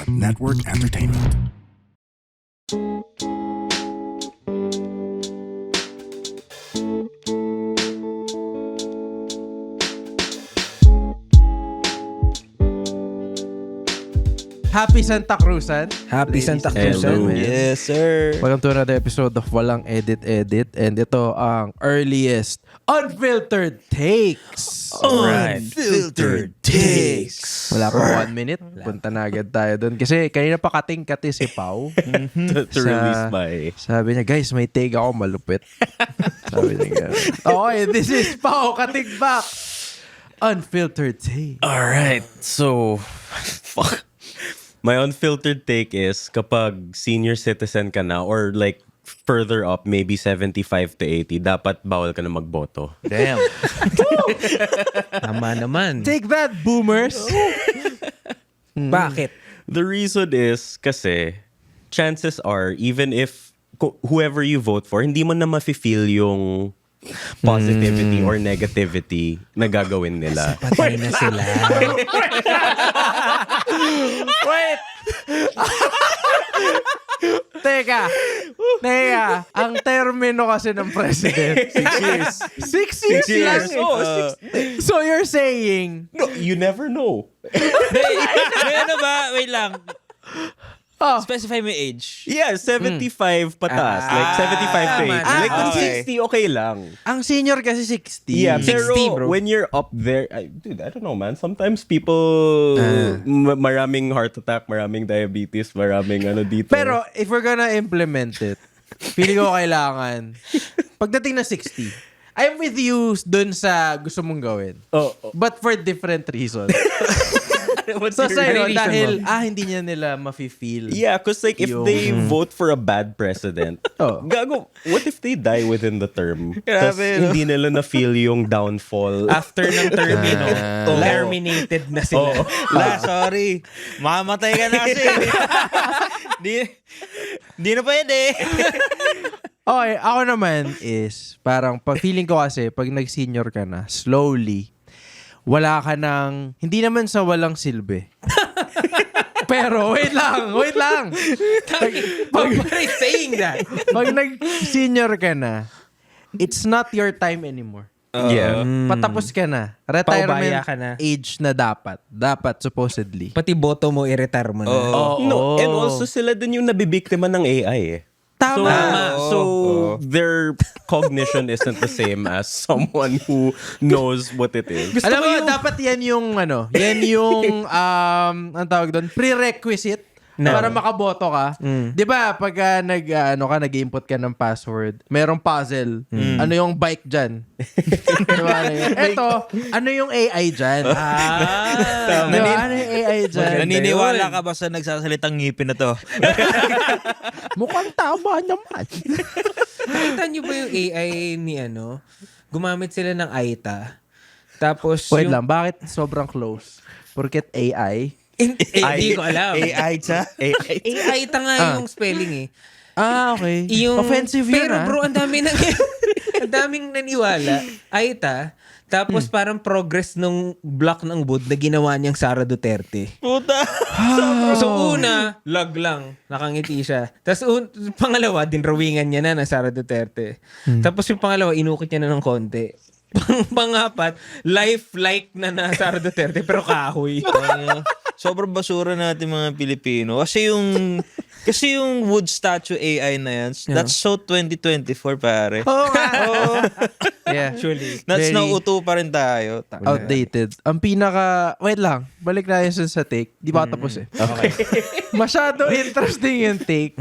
Network Entertainment. Happy Santa Cruzan. Happy Santa Cruzan. Cruzan. Yes, sir. Welcome to another episode of Walang Edit. And ito ang earliest unfiltered takes. Unfiltered takes. Wala pa 1 minute. Punta na agad tayo doon. Kasi kanina pa kating-kati si Pau. to release my... Sabi niya, guys, may take ako malupit. Sabi niya, okay, this is Pau Kating back. Unfiltered take. Alright, so... Fuck. My unfiltered take is kapag senior citizen ka na or like further up, maybe 75 to 80, dapat bawal ka na magboto. Damn. Tama naman. Take that, boomers. Bakit? The reason is kasi chances are, even if whoever you vote for, hindi mo na mafe-feel yung positivity or negativity na gagawin nila. Patay na sila. Wait! Teka. Ang termino kasi ng president. 6 years. 6 years lang. Oh, So you're saying... no, you never know. May ano ba? Wait lang. Oh, Specify mo yung age. Yeah, 75 patas. Like 75 to 80. Like kung okay. 60, okay lang. ang senior kasi 60. Yeah, 60, pero bro. when you're up there, dude, I don't know, man. Sometimes people, maraming heart attack, maraming diabetes, maraming ano dito. Pero if we're gonna implement it, feeling ko kailangan, pagdating na 60, I'm with you dun sa gusto mong gawin. Oh, But for different reasons. what's So your sa'yo, reason dahil, mo? hindi niya nila mafe-feel. Yeah, because like if Yung- they vote for a bad president, Oh. gago, what if they die within the term? Tas Grabe, no? hindi nila na-feel yung downfall. After ng termino, Oh. terminated na sila. Oh. Sorry. Mamamatay ka na kasi. di na pwede. Okay, ako naman is, parang feeling ko kasi, pag nag-senior ka na, slowly, wala ka ng, hindi naman sa walang silbi. Pero, wait lang. Why are you saying that? Pag nag-senior ka na, it's not your time anymore. Yeah. Patapos ka na. Paubaya Retirement ka na. age na dapat. Dapat, supposedly. Pati boto mo, i-retire mo na. No, and also sila din yung nabibiktima ng AI eh. Tama. So their cognition isn't the same as someone who knows what it is. Alam mo, dapat yan yung, ang tawag doon, prerequisite para makaboto ka. Di ba, pag nag-input ka ng password, merong puzzle. Ano yung bike dyan? Diba, eto, ano yung AI dyan? Diba, ano yung AI dyan? Naniniwala ka ba sa nagsasalitang ngipin na to? Mukhang tama naman. Nakita niyo ba yung AI ni Gumamit sila ng AITA. Tapos Wait lang, bakit sobrang close? Porket AI? Hindi ko alam. AI siya? AITA nga yung spelling eh. Okay. Yung, Offensive yun, pero bro, ang daming naniwala. AITA. Tapos parang progress nung block ng boot na ginawa niyang Sara Duterte. Puta. So una, lag lang. Nakangiti siya. Tapos pangalawa, dinrawingan niya na ng Sara Duterte. Tapos yung pangalawa, inukit niya na ng konti. Pangapat, lifelike na Sara Duterte pero kahoy. Sobrang basura natin mga Pilipino. Kasi yung wood statue AI na yan, that's so 2024 pare. Oo nga. Yeah. Actually. That's Very nauuto pa rin tayo. Outdated. Ang pinaka... Wait lang. Balik na yun sa take. Di ba tapos eh? Okay. Masyado interesting yung take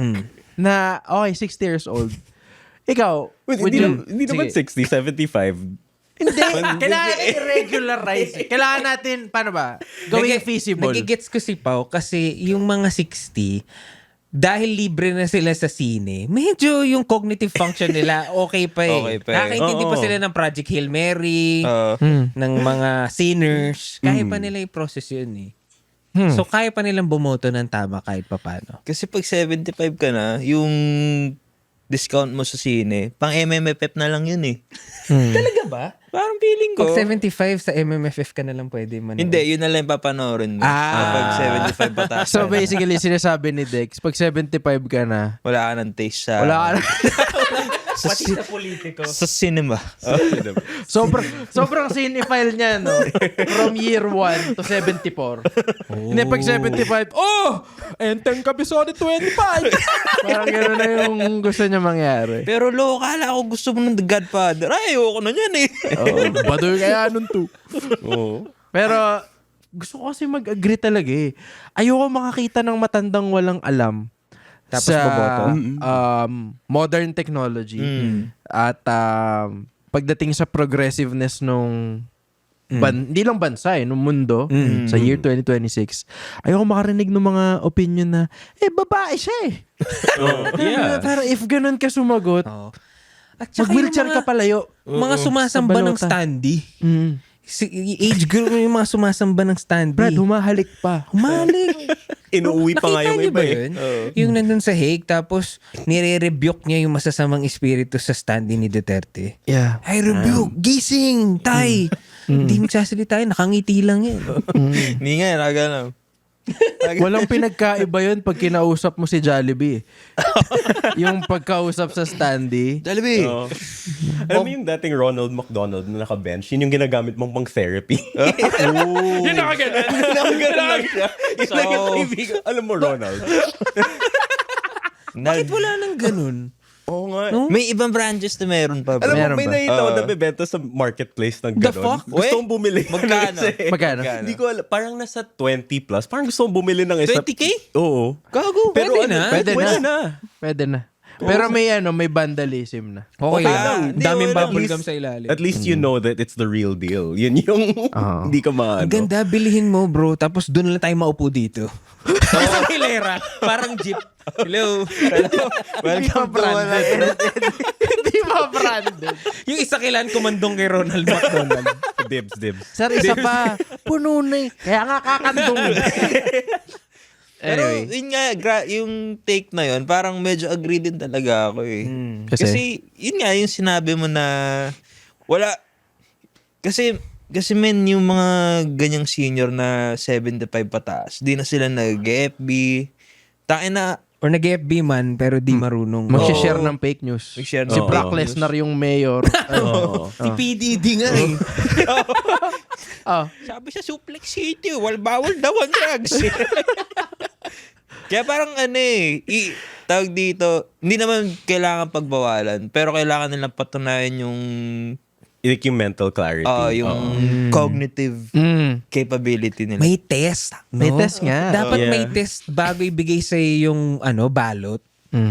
na, 60 years old. Ikaw, Wait, would hindi naman Sige. 60, 75. Hindi. Kailangan natin i-regularize. Kailangan natin, paano ba? Gawing feasible. Nagigets ko si Pao kasi yung mga 60, dahil libre na sila sa sine, medyo yung cognitive function nila okay pa eh. Okay pa eh. Nakakaintindi pa Oo. sila ng Project Hail Mary, ng mga sinners. Kaya pa nila i-process yun eh. So kaya pa nilang bumoto ng tama kahit papano. Kasi pag 75 ka na, yung discount mo sa sine, pang MMFF na lang yun eh. Talaga ba? Parang feeling ko. Pag 75 sa MMFF ka na lang pwede man. Hindi, yun na lang yung papanoorin mo. Kapag 75 pataas. So basically, sinasabi ni Dex, pag 75 ka na, wala ka ng taste sa... wala ka na. Pati sa politiko. Sa cinema. sobrang cinephile niya, no? From year 1 to 74. Hindi, pag 75, enteng episode 25! Parang gano'n na yung gusto niya mangyari. Pero lo, kala ko gusto mo ng The Godfather. Ay, ayoko na yan eh. Baduy kaya nun to. Pero, gusto ko kasi mag-agree talaga eh. Ayoko makakita ng matandang walang alam. Tapos sa boboto. modern technology at pagdating sa progressiveness nung hindi lang bansa nung mundo sa year 2026, ayoko makarinig ng mga opinion na babae siya Yeah. Pero if ganun ka sumagot, At saka mag-wheelchair yung ka palayo. mga sumasamba Sa ng balota. standee. Age group yung mga sumasamba ng standee. Brad, humahalik pa. Humalik. Inuuwi pa nga yung Nakita niyo iba ba eh. yun? Yung nandun sa Hague, tapos nire-rebuke niya yung masasamang espiritu sa standee ni Duterte. Yeah. I rebuke, gising, tay. Hindi magsasalita yun, nakangiti lang yan. Hindi nga, nagano. Walang pinagkaiba yun pag kinausap mo si Jollibee. Yung pagkausap sa standee. Jollibee. Oo. Alam mo yung dating Ronald McDonald na naka-bench, yun yung ginagamit mong pang therapy. Yun nakaganan. Nakaganan lang siya. Yung So- nagkakaibigan. Alam mo, Ronald. Bakit wala nang ganun? Oo nga. May ibang branches na meron pa. Alam mo, Meron may ba? nakita ko na bebenta sa marketplace ng The gano'n. fuck? Gusto kong bumili. Magkano? Kasi- Magkano? Hindi ko alam. Parang nasa 20 plus. Parang gusto kong bumili ng isa. 20K? Oo. Gago. Pero Pwede ano, na. Pwede Pwede na. na. Pwede na. Pero may vandalism na. Okay Okay lang. lang. Hindi, Daming wala. bubblegum sa ilalim. At least you know that it's the real deal. Yun yung hindi ka maano. Ang ganda, bilihin mo bro, tapos doon lang tayo maupo dito. Isang hilera, parang jeep. Hello. Welcome to Hindi ba branded? Yung isa kailan kumandong kay Ronald McDonald. Dibs. Sir, isa pa. Puno na eh. Kaya nga kakandong. Pero Anyway. yun nga, yung take na yun, parang medyo agree din talaga ako eh. Kasi yun nga, yung sinabi mo na wala, kasi men, yung mga ganyang senior na 75 pataas, di na sila nag-FB. Takin na, Or nag-FB man, pero di marunong. Mag-share ng fake news. Mag-share Si ng Brock fake news. Lesnar yung mayor. Si PDD nga eh. Sabi sa Suplex City, bawal daw ang drugs. Kaya parang tawag dito, hindi naman kailangan pagbawalan, pero kailangan nilang patunayan yung Like yung mental clarity. yung cognitive capability nila. May test. No? May test nga. Dapat Yeah. may test bago ibigay sa yung balot.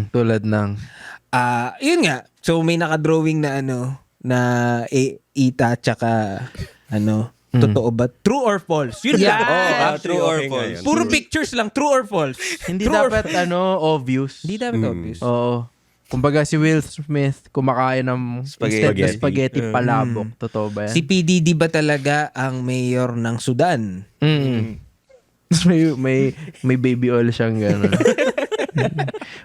Tulad ng... Yun nga. So may nakadrawing na na ita tsaka totoo ba? True or false? Yun lang. True or okay nga false. yun. Puro pictures lang. True or false? Hindi True or dapat obvious. Hindi dapat obvious. Oo. Kumbaga si Will Smith kumakain ng Spaghetti. instead na spaghetti palabok. Totoo ba yan? Si PDD ba talaga ang mayor ng Sudan? may baby oil siyang gano'n.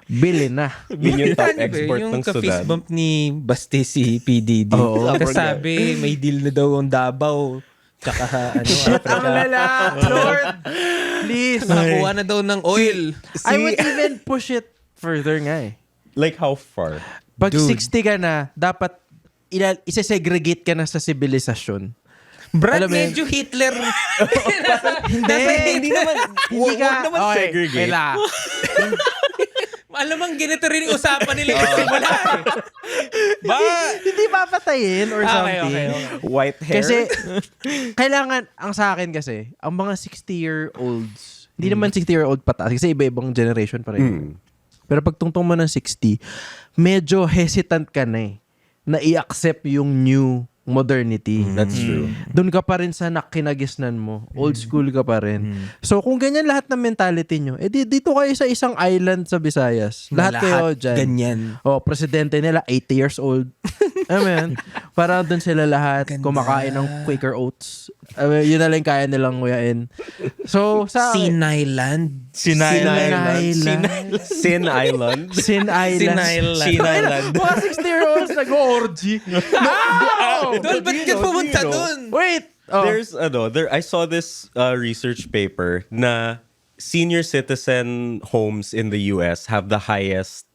Bili na. Yun yung top Ano ba, export yung ng ka-fist Sudan. bump ni Basti si PDD. Oo. Kasabi, may deal na daw ang Davao. Tsaka Ang Africa. lala. Lord, please. Nakakuha na daw ng oil. I would even push it further nga eh. Like how far? Pag Dude. 60 ka na, dapat isa-segregate ka na sa sibilisasyon. Brad, Alam mo yun? medyo Hitler. Hindi naman. Hindi ka. Wag naman segregate. Kaila. Alam mo, ganito rin yung usapan nila kasi wala eh. Hindi papatayin or something. Okay. White hair? Kasi, kailangan, ang sa akin kasi, ang mga 60-year-olds, hindi naman 60-year-old pataas, kasi iba-ibang generation pa rin. Pero pag tungtong mo ng 60, medyo hesitant ka na eh, na i-accept yung new modernity. That's true. Doon ka pa rin sa nakinagisnan mo. Old school ka pa rin. So, kung ganyan lahat ng mentality nyo, dito kayo sa isang island sa Visayas. Lahat kayo dyan. Ganyan. Oh, presidente nila, 80 years old. Alam mo yun? Parang doon sila lahat kumakain ng Quaker Oats. Yun na lang kaya nilang nguyain. So, sa Sinailand. Sin Island. Sin Island. Sin Island. Mga 60-year-olds nag-orgy. Tol, ba't ka pumunta dun? Wait! Oh. I saw this research paper na senior citizen homes in the US have the highest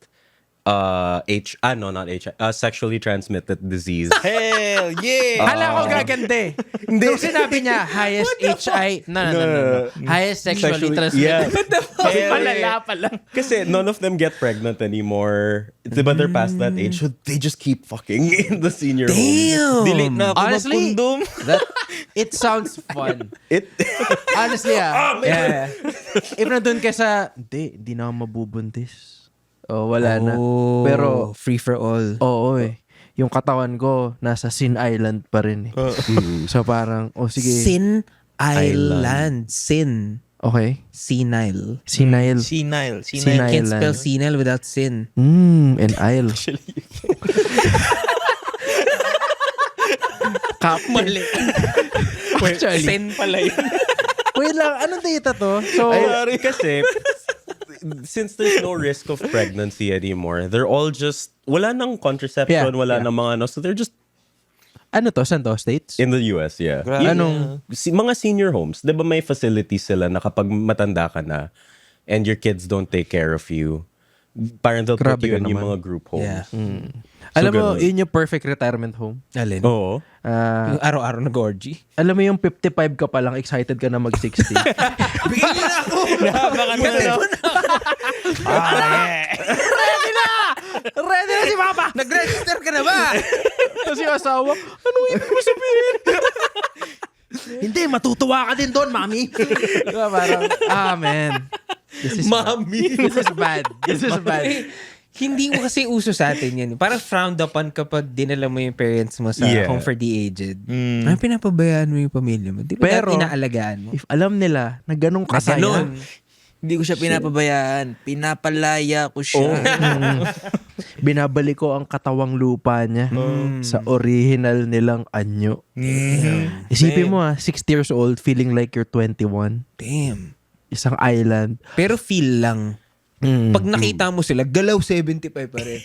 sexually transmitted disease. Hell yeah! Hala ko gagande. Hindi. Nung sinabi niya, highest HI. No. Highest sexually transmitted. Yeah. Malala pa lang. Kasi none of them get pregnant anymore. Diba they're past that age, so they just keep fucking in the senior home. Damn! Delete na ako Honestly, mag-condom. It sounds fun. It Honestly, yeah. If nandun ka sa, hindi na ako mabubuntis. Oh, wala na. Pero, free for all. oo yung katawan ko, nasa Sin Island pa rin eh. So parang, sige. Sin Island. Sin. Okay. Senile. Sinile. Senile. Senile. Can't spell Island. senile without sin. And Isle. Mali. Actually. Sin pala yun. Wait lang, anong data to? So, kasi since there's no risk of pregnancy anymore, they're all just wala nang contraception, wala nang mga so they're just ano to? Saan to? States? in the US, yeah. Anong? Mga senior homes, 'di ba may facilities sila na kapag matanda ka na and your kids don't take care of you, parang they'll put Grabe you ka in yung naman. mga group homes. Yeah. Alam mo, ganun. yun yung perfect retirement home. Alin? Oo. Yung araw-araw nag-orgy. Alam mo yung 55 ka pa lang, excited ka na mag-60. Bigyan niyo na ako! Ready na si Papa! Nag-register ka na ba? Kasi yung asawa, anong ibig mo sabihin? Hindi, matutuwa ka din doon, mami. Diba, parang, man. This is Mami. This is bad. This is bad. Hindi mo kasi uso sa atin yan. Parang frowned upon kapag dinala mo yung parents mo sa Yeah. home for the aged. Ano pinapabayaan mo yung pamilya mo? Di ba Pero, inaalagaan mo? If alam nila na ganong kasaya, Ganun. Hindi ko siya pinapabayaan. Pinapalaya ko siya. binabalik ko ang katawang lupa niya sa original nilang anyo. Isipin mo 60 years old, feeling like you're 21. Damn. Isang island. Pero feel lang. Pag nakita mo sila, galaw 75 pa rin.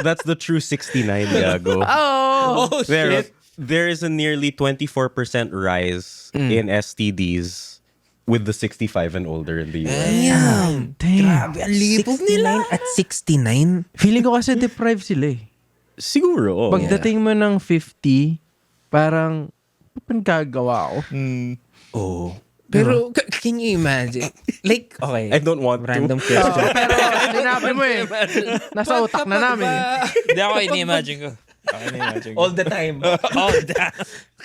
That's the true 69, Gago. Oh, There is a nearly 24% rise in STDs with the 65 and older in the US. Damn. Damn. Ang lipog nila. At 69? Feeling ko kasi deprived sila eh. Siguro. Oh. Pagdating mo ng 50, parang, paano gagawa ko? Oo. Pero, can you imagine? Like, okay. I don't want Random to. question. Pero sinabi mo eh. Nasa utak na namin. Hindi ako ini-imagine ko. All the time.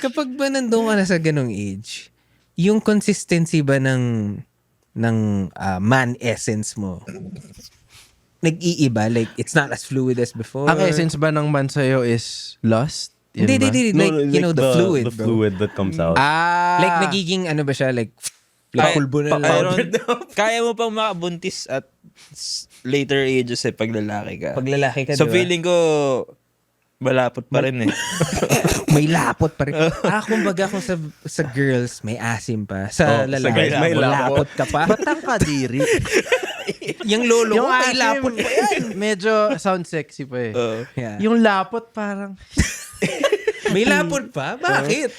Kapag ba nandun ka na sa ganong age, yung consistency ba ng man essence mo, nag-iiba? Like, it's not as fluid as before? Ang essence ba ng man sa'yo is lust? Yun ba? Hindi. Like, you know, the fluid, the bro. fluid that comes out. Like, nagiging ano ba siya? Like pulbo na lang. Kaya mo pang makabuntis at later ages pag lalaki ka. Pag lalaki ka, So diba? feeling ko, malapot pa rin eh. May lapot pa rin. Kumbaga kung sa girls, may asim pa. Sa lalaki, guys, may lapot ka pa. Ba't ang kadiri? Yung lolo Yung ko, may asim, lapot pa yan. Medyo sound sexy pa eh. Yeah. Yung lapot parang, May lapot pa? Bakit?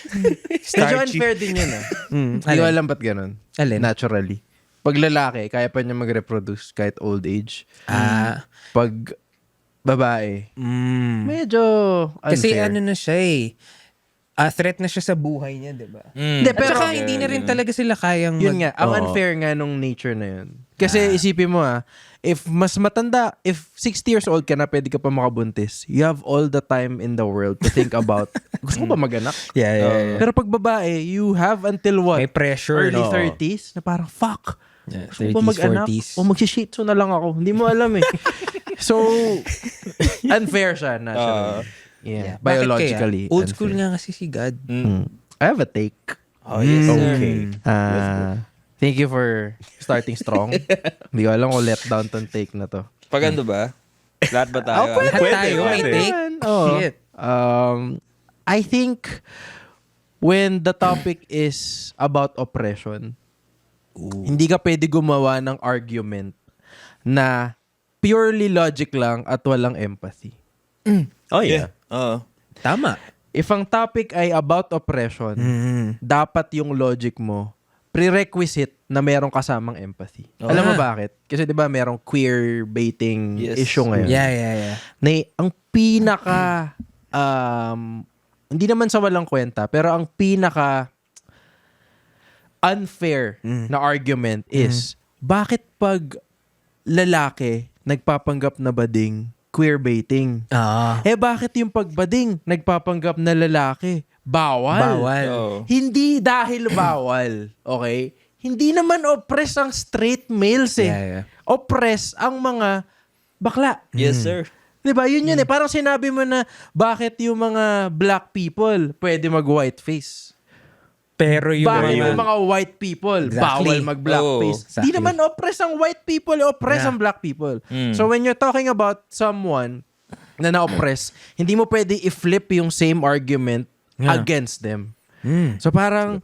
medyo unfair din yun Hindi ko Alin? alam ba't ganun. Alin? Naturally. Pag lalaki, kaya pa niya mag-reproduce kahit old age. Pag babae, medyo unfair. Kasi ano na siya eh. Threat na siya sa buhay niya, di ba? Hindi, At saka hindi na rin talaga sila kayang Yun nga, ang unfair nga nung nature na yun. Kasi isipin mo if mas matanda, if 60 years old ka na, pwede ka pa makabuntis, you have all the time in the world to think about, gusto ko ba maganak? Yeah. Pero pag babae, you have until what? May pressure. Early no? 30s na parang, fuck. Yeah, Gusto ko ba 30s, mag-anak? 40s. O mag-shih-tzu na lang ako. Hindi mo alam eh. So, unfair siya naturally. Yeah. Biologically. Bakit kaya? Old school unfair. nga kasi si God. I have a take. Oh, yes, sir. Okay. Thank you for starting strong. Hindi ko alam kung let down tong take na to. Pag ano ba? Lahat ba tayo? Lahat tayo may pwede. take. Oh. Shit. I think when the topic is about oppression, hindi ka pwede gumawa ng argument na purely logic lang at walang empathy. Oh, yeah. Oo. Tama. If ang topic ay about oppression, dapat yung logic mo prerequisite na merong kasamang empathy. Alam mo bakit? Kasi 'di ba merong queer baiting Yes. issue ngayon. Yeah. Na ang pinaka hindi naman sa walang kwenta, pero ang pinaka unfair na argument is bakit pag lalaki nagpapanggap na bading queer baiting? Bakit yung pagbading nagpapanggap na lalaki? Bawal. Oo. Hindi dahil bawal. Okay? Hindi naman oppress ang straight males eh. Yeah. Oppress ang mga bakla. Yes, sir. Diba? Yun eh. Parang sinabi mo na bakit yung mga black people pwede mag-white face? Pero yung Bakit mga... yung mga white people bawal Exactly. mag-blackface? Oh, Di exactly. naman oppress ang white people, oppress ang black people. So when you're talking about someone na na-oppress, hindi mo pwede i-flip yung same argument against them. So parang,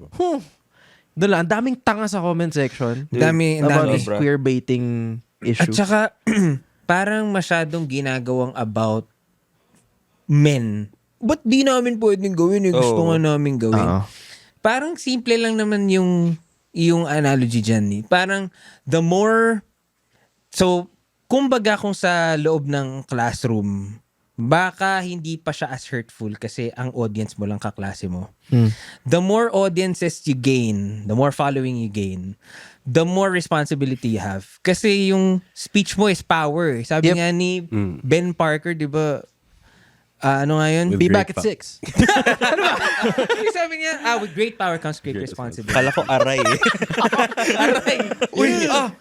doon lang, ang daming tanga sa comment section. Dami. About this Sobra. queer baiting issue. At saka, parang masyadong ginagawang about men. Ba't di namin pwedeng gawin eh? Gusto nga namin gawin. Parang simple lang naman yung analogy dyan eh. Parang the more... So, kumbaga kung sa loob ng classroom, baka hindi pa siya as hurtful kasi ang audience mo lang kaklase mo. The more audiences you gain, the more following you gain, the more responsibility you have. Kasi yung speech mo is power. Sabi Yep. nga ni Ben Parker, di ba? Ano nga yun? Be With back at great 6. Sabi niya, with great power comes great responsibility. Kala ko aray eh. Aray.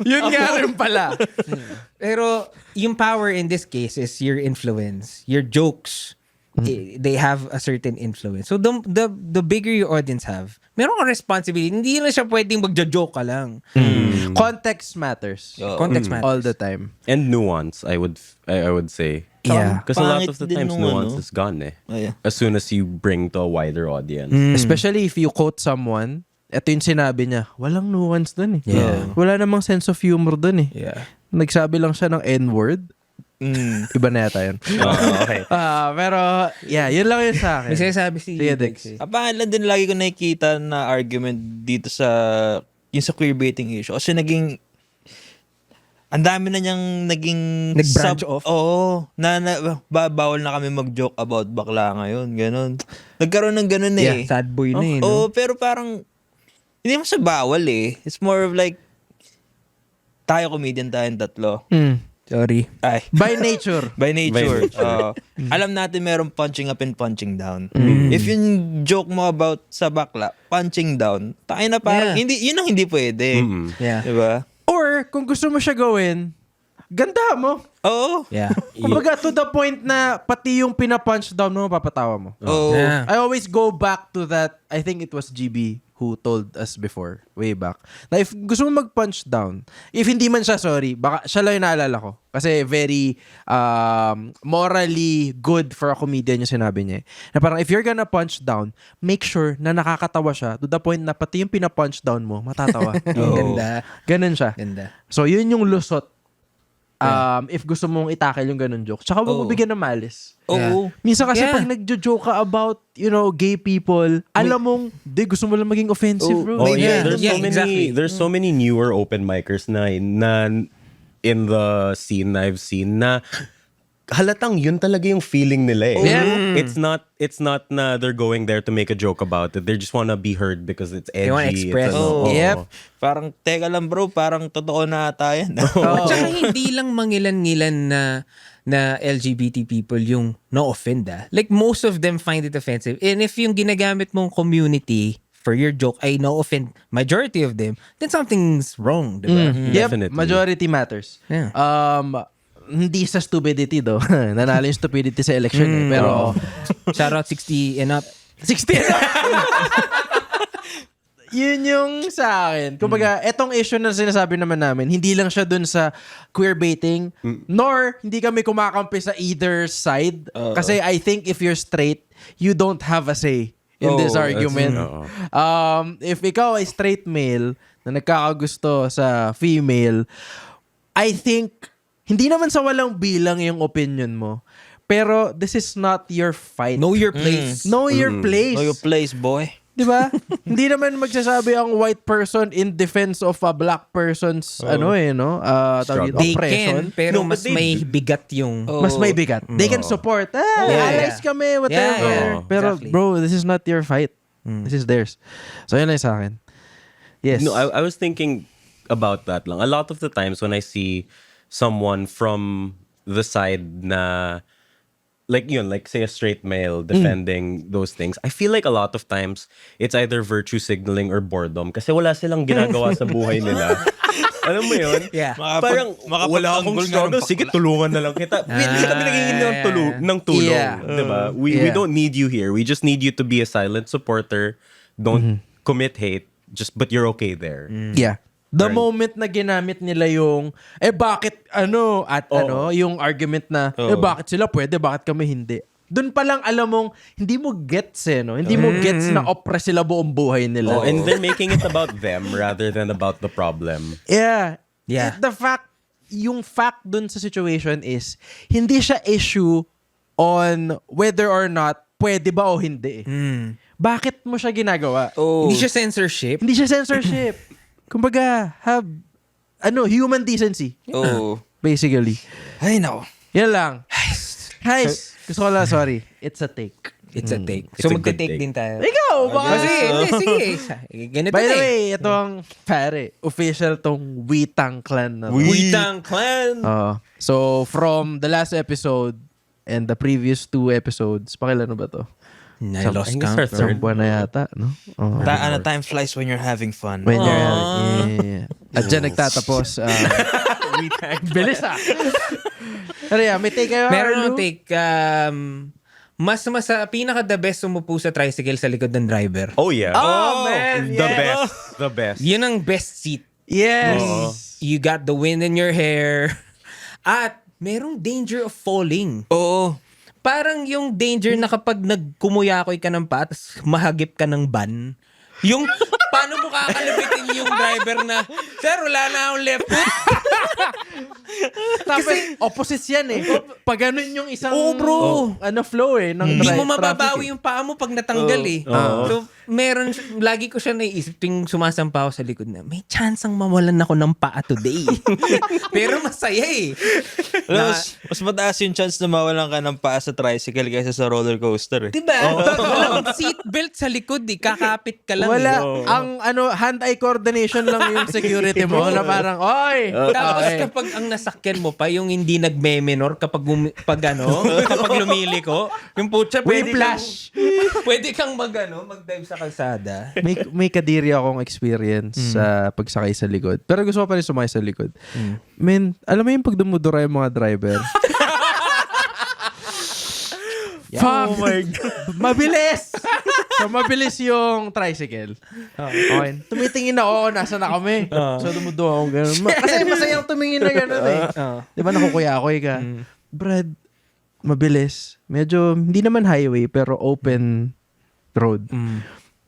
Yun nga rin pala. Pero yung power in this case is your influence. Your jokes, they have a certain influence. So the bigger your audience have, meron kang responsibility. Hindi lang siya pwedeng magjo-joke ka lang. Context matters. Context matters. All the time. And nuance, I would say. Yeah. Because a lot Pangit of the din times nung nuance ano. is gone eh. Oh, yeah. As soon as you bring to a wider audience. Especially if you quote someone, ito yung sinabi niya, walang nuance dun eh. Yeah. Wala namang sense of humor dun eh. Yeah. Nagsabi lang siya ng N-word. Iba na yata yun. Okay. Pero, yeah, yun lang yun sa akin. May sinasabi si Sige, Dex. Dex. Pangalan din lagi ko nakikita na argument dito sa yung sa queerbaiting issue. Kasi naging ang dami na niyang naging Nag-branch off? Oo. Bawal na kami mag-joke about bakla ngayon. Ganon. Nagkaroon ng ganon eh. Sad boy na eh. No? Oo, pero parang hindi mo sa bawal eh. It's more of like tayo comedian tayong tatlo. Sorry. Ay. By nature. By nature. By nature. Alam natin meron punching up and punching down. If yung joke mo about sa bakla, punching down, tayo na parang, Yeah. yun ang hindi pwede. Yeah. Diba? Or, kung gusto mo siya gawin, ganda mo. Oo. Yeah. Kumbaga, to the point na pati yung pina-punch down mo, papatawa mo. Oo. Yeah. I always go back to that. I think it was GB who told us before, way back, na if gusto mo mag-punch down, if hindi man siya, sorry, baka siya lang yung naalala ko. Kasi very morally good for a comedian yung sinabi niya. Na parang if you're gonna punch down, make sure na nakakatawa siya to the point na pati yung pina-punch down mo, matatawa. Ganda. Ganun siya. Ganda. So, yun yung lusot. If gusto mong itakil yung ganun joke. Tsaka huwag mo bigyan ng malis. Oo. Minsan kasi Yeah. pag nagjo-joke ka about, gay people, alam mong, gusto mo lang maging offensive, bro. Oh Maybe yeah, exactly. there's so many newer open micers na in the scene na I've seen na halatang yun talaga yung feeling nila eh. Yeah. It's not na they're going there to make a joke about it. They just wanna be heard because it's edgy. They wanna express. It's ano, Oo. Yep. Parang, teka lang bro, parang totoo na ata yan. At saka hindi lang mangilan-ngilan na LGBT people yung no-offend Like most of them find it offensive. And if yung ginagamit mong community for your joke ay no-offend majority of them, then something's wrong, diba? Yep, Definitely. majority matters. Yeah. Hindi sa stupidity do. Nanalo yung stupidity sa election eh. Pero, Shout out 60 and up. 60. Yun yung sa akin. Kumbaga, etong issue na sinasabi naman namin, hindi lang siya dun sa queerbaiting, nor hindi kami kumakampi sa either side. Kasi I think if you're straight, you don't have a say in this argument. If ikaw ay straight male na nagkakagusto sa female, I think, hindi naman sa walang bilang yung opinion mo. Pero this is not your fight. Know your place. Know your place. Know your place, boy. Di ba? Hindi naman magsasabi ang white person in defense of a black person's They oppression. can, pero No, mas but they- may bigat yung... Mas may bigat. They can support. Allies kami, whatever. Yeah, Pero exactly. bro, this is not your fight. This is theirs. So yun lang sa akin. Yes. No, I was thinking about that lang. A lot of the times when I see someone from the side na like say a straight male defending those things, I feel like a lot of times it's either virtue signaling or boredom kasi wala silang ginagawa sa buhay nila. Alam mo yun? Yeah. Parang wala akong struggle. Sige, tulungan na lang kita. Hindi kami nagiging ng tulong. Yeah. Diba? We don't need you here. We just need you to be a silent supporter. Don't commit hate. But you're okay there. Yeah. The moment na ginamit nila yung, bakit yung argument na, bakit sila pwede, bakit kami hindi? Doon pa lang alam mong, hindi mo gets no? Hindi mo gets na oppress sila buong buhay nila. And they're making it about them rather than about the problem. Yeah. Yeah. Yung fact dun sa situation is, hindi siya issue on whether or not pwede ba o hindi. Bakit mo siya ginagawa? Hindi siya censorship. Hindi siya censorship. Kumbaga, have, human decency. Basically. Ay, no. Yan lang. Guys, gusto ko lang, sorry. It's a take. It's a take. It's So a good magte-take take. din tayo. Ikaw, baka. Sige. Ganito By the na eh. way, itong pare, official tong Witang clan na. Witang Clan. So, from the last episode and the previous 2 episodes, pakilano ba to? I lost I think it's count. our third. Isang buwan na yata, no? Time flies when you're having fun. When you're yeah. At dyan nagtatapos. Bilis Pero yeah, may take kayo. Meron Arlo? akong take. Mas pinaka-the best umupo sa tricycle sa likod ng driver. Oh, yeah. Oh, man. The yes. best. The best. Yun ang best seat. Yes. You got the wind in your hair. At merong danger of falling. Oo. Parang yung danger na kapag nagkumuyakoy ka ng paa tapos mahagip ka ng van. Yung paano mo kakalabitin yung driver na, sir, wala na akong left foot. Tapos, opposite yan eh. Pag ganun yung isang flow ng Hindi mo traffic mababawi eh. yung paa mo pag natanggal eh. So, lagi ko siya naisip ting sumasampa ako sa likod na, may chance ang mawalan ako ng paa today. Pero masaya eh. Mas mataas yung chance na mawalan ka ng paa sa tricycle kaysa sa roller coaster. Diba? Walang seatbelt sa likod eh. Kakapit ka lang. Wala. Eh. Ang hand-eye coordination lang yung security mo na parang, oy! Tapos Okay. kapag ang nasakyan mo pa, yung hindi nagme-menor kapag kapag lumili ko, yung putya, pwede kang mag-dive sa kalsada. May kadiri akong experience sa pagsakay sa likod. Pero gusto ko pa rin sumakay sa likod. Man, alam mo yung pag dumudura yung mga driver? Fuck! Oh my God. Mabilis! So, mabilis yung tricycle. Okay. Tumitingin ako, nasa na kami. So, dumudura ako gano'n. Kasi masayang tumingin na gano'n eh. Di ba nakukuyakoy ka? Brad, mabilis. Medyo, hindi naman highway, pero open road.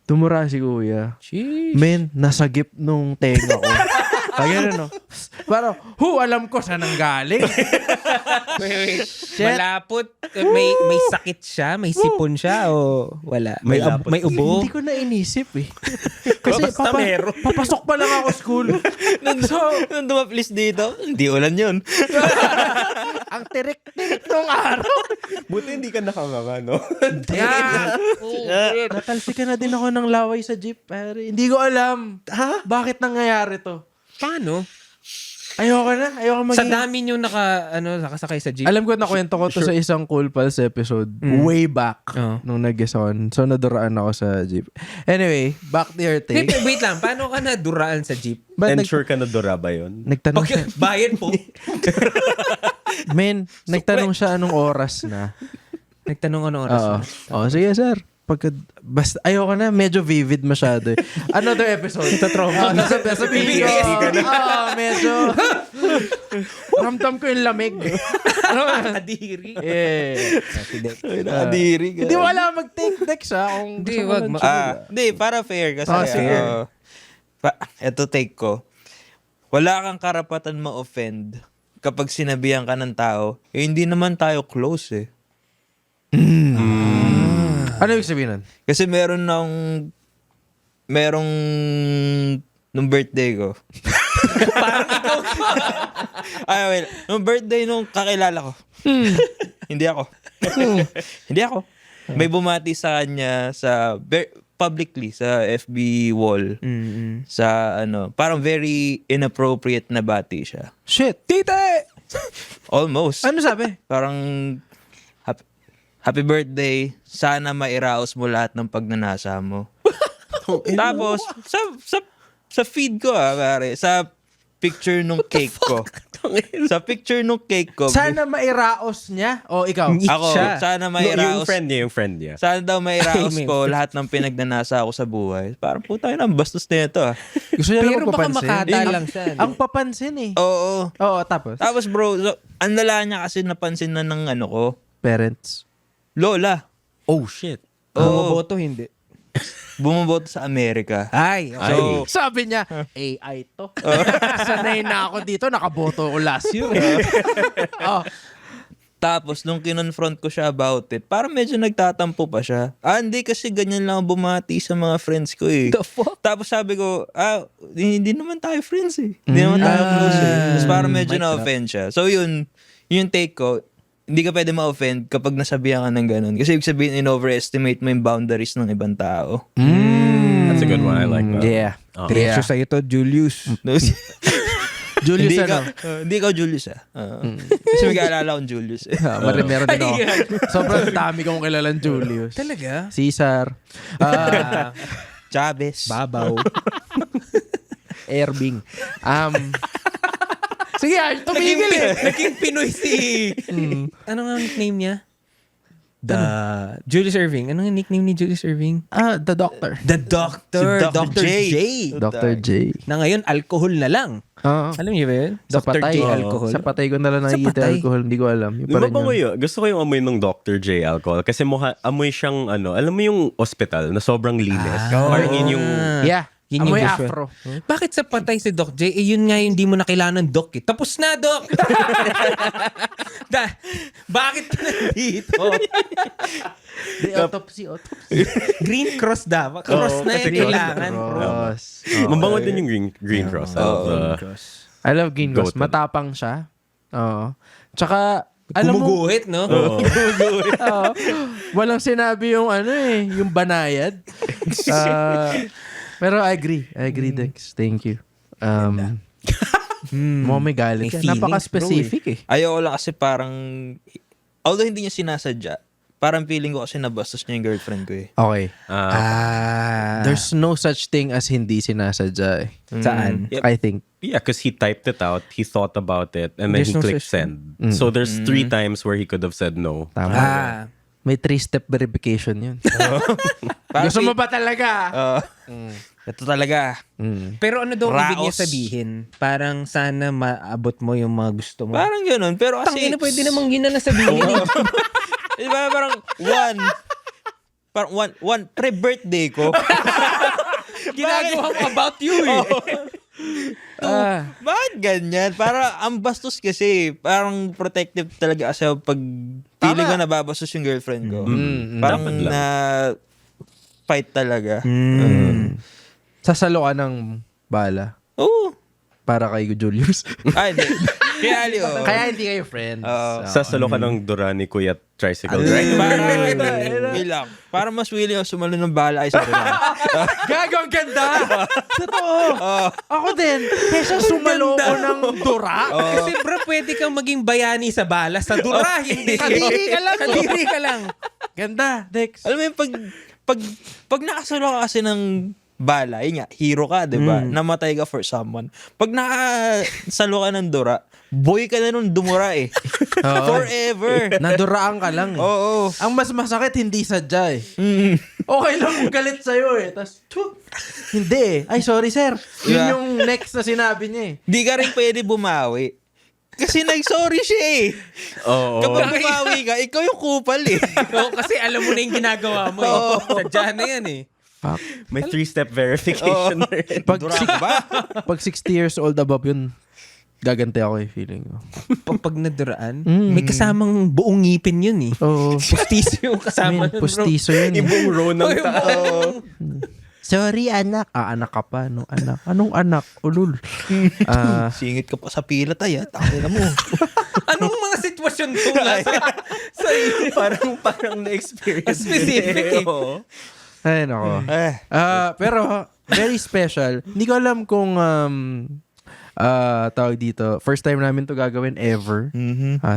Tumura si kuya. Sheesh. Men, nasagip nung tenga ko. Kaya no. Parang, alam ko saan ang galing. Wait. Malapot. May sakit siya? May sipon siya? O wala? May ubo? Hindi ko na inisip eh. Kasi Basta meron. papasok pa lang ako school. Nung dumaplis dito, hindi ulan yun. Ang tirik-tirik nung araw. Buti hindi ka nakanganga, no? Natalsik na din ako ng laway sa jeep. Pare. Hindi ko alam. Bakit nangyayari to? Paano? Ayoko maging... Sa dami nyo nakasakay sa jeep? Alam ko, nakwento ko to sa isang Cool Pals episode way back nung nag-on. So, naduraan ako sa jeep. Anyway, back to your take. Wait lang, paano ka naduraan sa jeep? Ensure ka na dura ba yun? Nagtanong siya. Bayad po. Men, nagtanong siya anong oras na. Nagtanong ano oras. Oo. Sige, sir. basta ayoko na, medyo vivid masyado. Another episode. Sa trauma. Sabihin ko. Medyo ramdam ko yung lamig. Kadiri. Nakadiri ka. Hindi mo alam mag-take decks kung Hindi, gusto mo wag. lang Hindi, para fair kasi. sige. Ito take ko. Wala kang karapatan ma-offend kapag sinabihan ka ng tao, hindi naman tayo close eh. Ano yung sabihin nun? Kasi merong nung birthday ko. Well, nung birthday nung kakilala ko. Hindi ako. Hindi ako. May bumati sa kanya sa publicly sa FB wall. Sa parang very inappropriate na bati siya. Shit! Tite! Almost. Ano sabi? Parang happy birthday. Sana mairaos mo lahat ng pagnanasa mo. Tapos sa feed ko pare, sa picture nung cake ko. Sa picture nung cake ko. Sana mairaos niya o ikaw? Ako, siya. sana mairaos. Yung friend niya. Sana daw mairaos ko lahat ng pinagnanasa ako sa buhay. Parang puta yun, ang bastos na ito. Gusto niya Pero lang baka magpapansin. makata lang siya. Ang papansin eh. Oo. Oo, tapos? Tapos bro, ang lala niya kasi napansin na ng ko, Parents. lola. Oh, shit. Bumoboto, hindi. Bumoboto sa Amerika. Ay, okay. So, Sabi niya, AI to. Sanay na ako dito, nakaboto ko last year. tapos nung kinonfront ko siya about it, parang medyo nagtatampo pa siya. Hindi kasi ganyan lang ako bumati sa mga friends ko eh. The fuck? Tapos sabi ko, hindi naman tayo friends eh. Hindi naman tayo close eh. Tapos parang medyo na-offend siya. So yun, yung take ko, hindi ka pwede ma-offend kapag nasabihan ka ng ganun. Kasi ibig sabihin, in-overestimate mo yung boundaries ng ibang tao. That's a good one. I like that. Yeah. Diretso sa'yo to, Julius. Julius hindi ano? Hindi ikaw Julius Kasi may kaalala akong Julius eh. Meron din ako. Sobrang dami kong kilalang Julius. Talaga? Caesar. Chavez. Babaw. Airbing. Sige, tumigil eh. Naging Pinoy si... Ano nga ang nickname niya? Julius Irving. Anong nickname ni Julius Irving? The Doctor. The Doctor. Si Dr. J. Dr. J. Na ngayon, alcohol na lang. Alam niyo ba yun? Sa Dr. patay. J alcohol. Sa patay ko na lang nakikita patay. alcohol. Hindi ko alam. Yung Di pa ba rin ba yun. gusto ko yung amoy ng Dr. J alcohol kasi amoy siyang alam mo yung hospital na sobrang linis. Parang yun yung Yeah. Yun yung Amoy visual. afro. Bakit sa patay si Doc J? Yun nga yung di mo na kailangan ng Doc eh. Tapos na, Doc! Bakit ka nandito? Autopsy. Green Cross dapat. Cross na kasi yung kailangan. Cross. mabango din yung green cross. I love Green Cross. Goat. Matapang siya. Oo. Tsaka, alam mo, Gumuguhit, no? Oo. Walang sinabi yung yung banayad. Pero I agree, Dex. Thank you. Mo may galit. May Yan. feelings, Napaka-specific eh. Ayoko lang kasi parang, although hindi niya sinasadya, parang feeling ko kasi nabastos niya yung girlfriend ko eh. Okay. There's There's no such thing as hindi sinasadya eh. saan? Yep. I think. Yeah, because he typed it out, he thought about it, and then There's he no clicked such send. So there's 3 times where he could have said no. Tama. May 3-step verification yun. Gusto mo ba talaga? Ito talaga. Pero ano daw ibig niya Raos. sabihin? Parang sana maabot mo yung mga gusto mo. Parang ganun. Pero kasi, Tangina, pwede namang yun na nasabihin eh. diba, parang one pre-birthday ko. Ginagawa mo about you eh. Bakit ganyan? Para ang bastos kasi, parang protective talaga kasi ako pag feeling ko nababastos yung girlfriend ko. Parang Dapat lang. na fight talaga. Sasalo ka ng bala Oo. para kay Julius. Hindi. Kaya Leo. Kaya hindi kayo friends. Sasalo ka ng dura ni Kuya Tricycle Driver. Para mas willing ako sumalo ng bala ay sa rin. Gago, ang ganda! Totoo. Ako din. Kesa sumalo ko ng dura. Kasi bro, pwede kang maging bayani sa bala. Sa dura, hindi. Kadiri ka lang. Kadiri ka lang. Ganda, Dex. Alam mo yung pag nakasalo ka kasi ng bala, yun nga, hero ka, di ba? Namatay ka for someone. Pag nakasalo ka ng dura, boy ka na nun dumura eh. Forever. Naduraan ka lang. Oo. Ang mas masakit, hindi sadya eh. Okay lang kung galit sa'yo eh. Tapos, hindi eh. Ay, sorry sir. Yun Diba? yung next na sinabi niya eh. Di ka rin pwede bumawi. Kasi nag-sorry siya eh. Oo. Kapag bumawi ka, ikaw yung kupal eh. Oo, kasi alam mo na yung ginagawa mo eh. Sadya na yan eh. May 3-step verification na rin. Pag, Dura ka ba? pag 60 years old above yun, gaganti ako eh, feeling ko. Pag naduraan, may kasamang buong ngipin yun eh. Oo. Pustiso yung kasama nun, bro. Pustiso yun. Yung buong row ng tao. Sorry, anak. Anak ka pa. Anong anak? Anong anak? Ulul. Singit ka pa sa pila tayo. Tangina mo. Anong mga sitwasyon to sa parang na-experience. Specific eh. Oo. Ay, nako. Eh. Pero, very special. Hindi ko alam kung, tawag dito, first time namin to gagawin ever.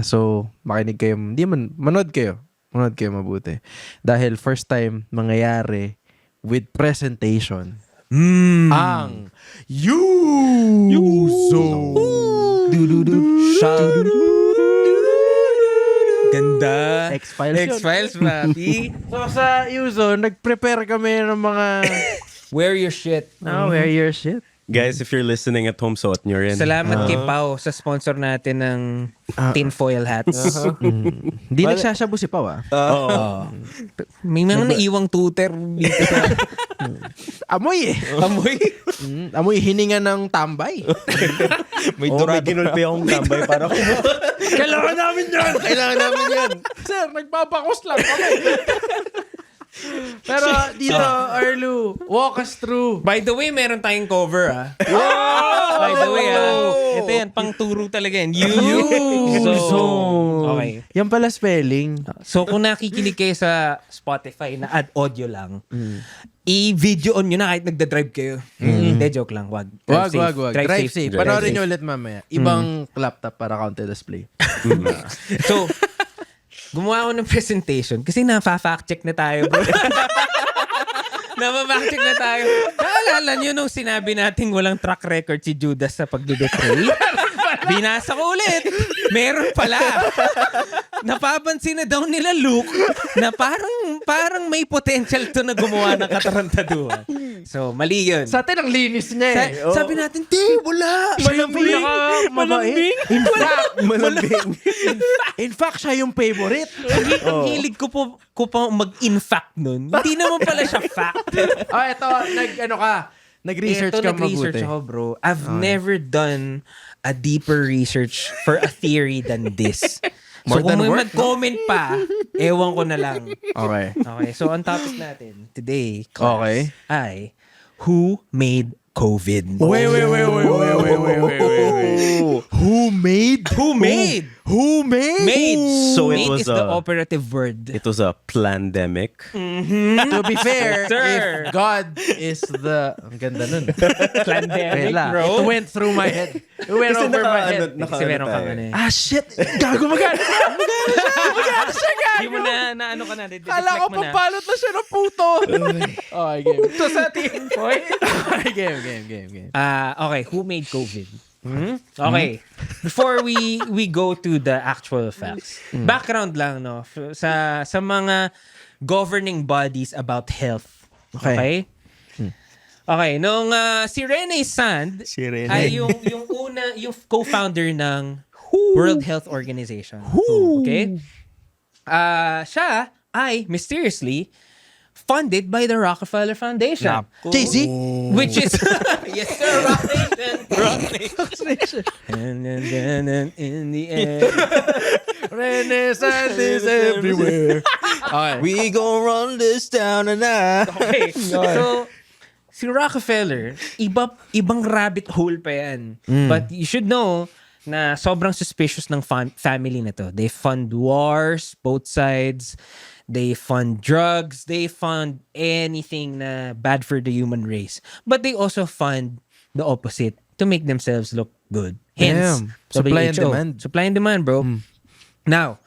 So, makinig kayo. Hindi man, manood kayo. Manood kayo mabuti. Dahil first time mangyayari with presentation. Ang Yuzo. Ganda. X-Files yun. X-Files, papi. So, sa Yuzo, nag-prepare kami ng mga Wear your shit. wear your shit. Guys, if you're listening at home, suot nyo rin. Salamat kay Pao sa sponsor natin ng tinfoil hats. Hindi nagsasabu si Pao, Oo. May mga naiwang tutor dito sa Amoy eh. amoy. Amoy hininga ng tambay. May Oo, dura. may ginulpi akong tambay para Kailangan namin yan. Kailangan namin yan. Sir, nagpapakos lang kami. Pero dito, Arlu, walk us through. By the way, meron tayong cover By the way ito yan, pang turo talaga yan. Yuzo. Okay. Yan pala spelling. So kung nakikinig kayo sa Spotify na add audio lang, i-video on nyo na kahit nagda-drive kayo. Hindi, joke lang. Wag. Wag. Drive safe. Drive Panoorin safe. nyo ulit mamaya. Ibang laptop para counter display. So, gumawa ako ng presentation kasi na-fact check na tayo, bro. Na-fact check na tayo. Naalala nyo nung sinabi nating walang track record si Judas sa pagbe-betray? Binasa ko ulit. Meron pala. Napapansin na daw nila Luke na parang may potential to na gumawa ng katarantaduhan. So, mali yun. Sa atin, ang linis niya eh. Sabi natin, wala. Malambing. In fact, Malambing. in fact, siya yung favorite. Ang hilig ko po mag-in fact nun. Hindi naman pala siya fact. Eto, nag-research ka nag-research mabuti. ako, bro. I've never done a deeper research for a theory than this. More So kung than may work, mag-comment pa, ewan ko na lang. Okay. Okay, so ang topic natin today, class, Okay. ay who made COVID? Wait. Who made? Who made? Who made? Made. So it Made was is the a- operative word. It was a pandemic. To be fair, Sir. if God is the... Ang ganda nun. Pandemic, Wala. bro. It went through my head. It went over my head. Kasi meron kang ano eh. Ah, shit! Gago, magana siya! Magana siya, gago! Hindi mo na ano ka na. Kala ko mo na. papalot na siya ng puto. Okay, game. Ito sa team, boy. Okay, game. Okay, who made COVID? Okay. Before we go to the actual facts. Background lang no sa mga governing bodies about health. Okay? Okay, nung si Rene Sand Si Rene. ay yung co-founder ng World Health Organization. Okay? Siya ay mysteriously funded by the Rockefeller Foundation. Jay-Z? Which is yes sir, Rock Nation. And in the end. Renaissance is everywhere. Okay. We gon' run this down and Okay. So si Rockefeller, ibang rabbit hole pa yan. But you should know na sobrang suspicious ng family na to. They fund wars, both sides. They fund drugs. They fund anything na bad for the human race. But they also fund the opposite to make themselves look good. Hence, Damn. Supply and WHO. demand. Supply and demand, bro. Now,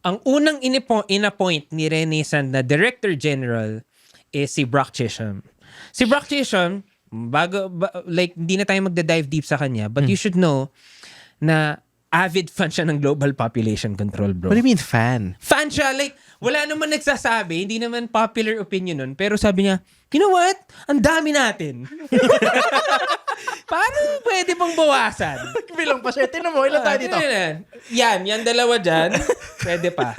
ang unang inappoint ni Rene Sand na Director General is si Brock Chisholm. Si Brock Chisholm, hindi na tayo magda-dive deep sa kanya, but you should know na avid fan siya ng global population control, bro. What do you mean fan? Fan siya, wala naman nagsasabi, hindi naman popular opinion nun, pero sabi niya, you know what? Ang dami natin. Paano pwede pang bawasan? Bilang pa siya. Tinan mo, ilan tayo dito? Yan dalawa dyan. Pwede pa.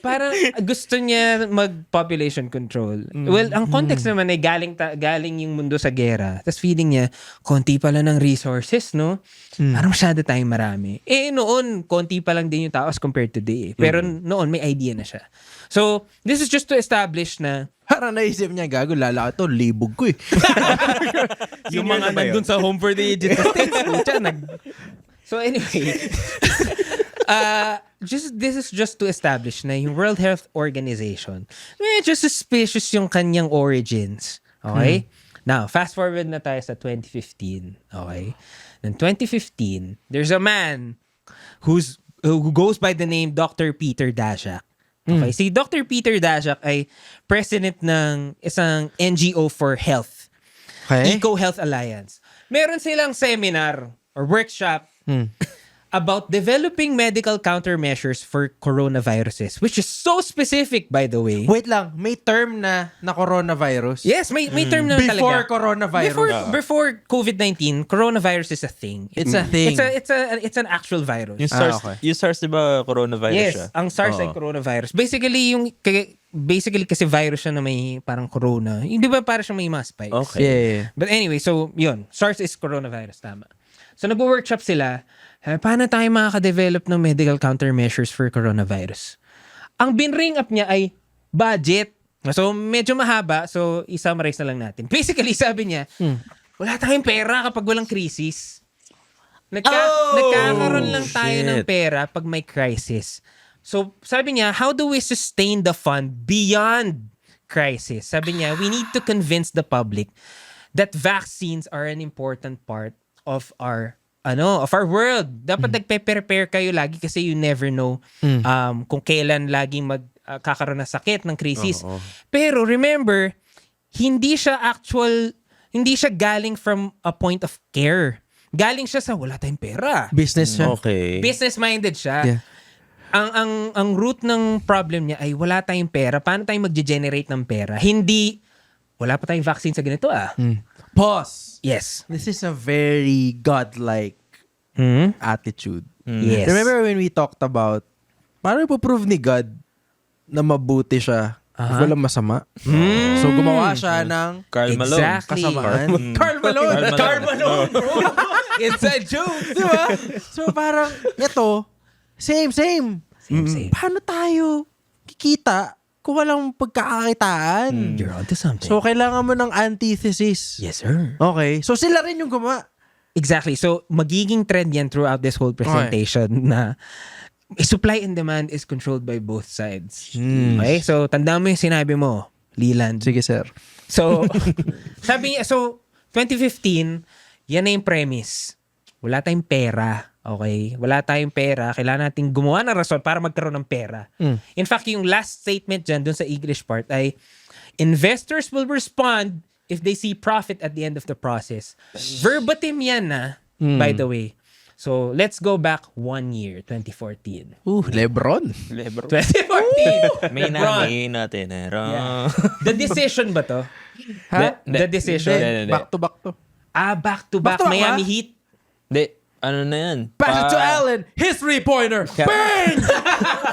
Parang gusto niya mag-population control. Well, ang context naman ay galing yung mundo sa gera. Tapos feeling niya, konti pala ng resources, no? Parang masyado tayong marami. Noon, konti pa lang din yung tao as compared to today. Pero noon, may idea na siya. So, this is just to establish na Parang naisip niya, gago, lalaki to, libog ko eh. yung mga nandun sa Home for the Aged States. So anyway, this is just to establish na yung World Health Organization, medyo suspicious yung kanyang origins. Okay? Now, fast forward na tayo sa 2015. Okay? In 2015, there's a man who goes by the name Dr. Peter Daszak. Okay, si Dr. Peter Daszak ay president ng isang NGO for health, Eco Health Alliance. Meron silang seminar or workshop about developing medical countermeasures for coronaviruses, which is so specific, by the way. Wait lang, may term na coronavirus? Yes, may term na Before talaga. coronavirus. Before COVID-19, coronavirus is a thing. It's a thing. It's an actual virus. Yung SARS, okay. yung SARS, di ba, coronavirus Yes, siya? ang SARS ay coronavirus. Basically kasi virus siya na may parang corona. Hindi ba parang siyang may mga spikes? Okay. Yeah. But anyway, so yun, SARS is coronavirus, tama. So nag-workshop sila, paano tayo makaka-develop ng medical countermeasures for coronavirus? Ang binring up niya ay budget. So medyo mahaba, so i-summarize na lang natin. Basically, sabi niya, wala tayong pera kapag walang krisis. Nagkakaroon lang tayo ng pera pag may crisis. So sabi niya, how do we sustain the fund beyond crisis? Sabi niya, we need to convince the public that vaccines are an important part of our world. Dapat nagpe-prepare kayo lagi kasi you never know kung kailan laging magkakaroon ng sakit, ng krisis. Pero remember, hindi siya galing from a point of care. Galing siya sa wala tayong pera. Business siya. Okay. Business-minded siya. Yeah. Ang root ng problem niya ay wala tayong pera. Paano tayo mag-generate ng pera? Hindi, wala pa tayong vaccine sa ganito Pause. Yes. This is a very godlike attitude. Yes. Remember when we talked about, paano ipoprove ni God na mabuti siya? Walang masama. So gumawa siya ng Carl Malone. Exactly. kasamaan. Carl Malone. Carl Malone, bro. Inside joke. Di ba? So parang, ito, same. Same. Paano tayo kikita kung walang pagkakakitaan? You're onto something. So kailangan mo ng antithesis. yes, sir. Okay. So sila rin yung gumawa. Exactly. So, magiging trend yan throughout this whole presentation na supply and demand is controlled by both sides. Okay? So, tandaan mo yung sinabi mo, Leland. Sige, sir. So, sabi niya, 2015, yan na yung premise. Wala tayong pera. Okay? Wala tayong pera. Kailangan natin gumawa ng rason para magkaroon ng pera. In fact, yung last statement dyan, dun sa English part ay, investors will respond if they see profit at the end of the process. Verbatim yan by the way. So, let's go back 1 year, 2014. Lebron. 2014! May LeBron. natin. Yeah. The decision ba to? Ha? The decision? Hindi. Back to back to. Back to Back back. to back Miami ba? Heat. Hindi, ano na yan? Pass it to Allen. History pointer. Bang!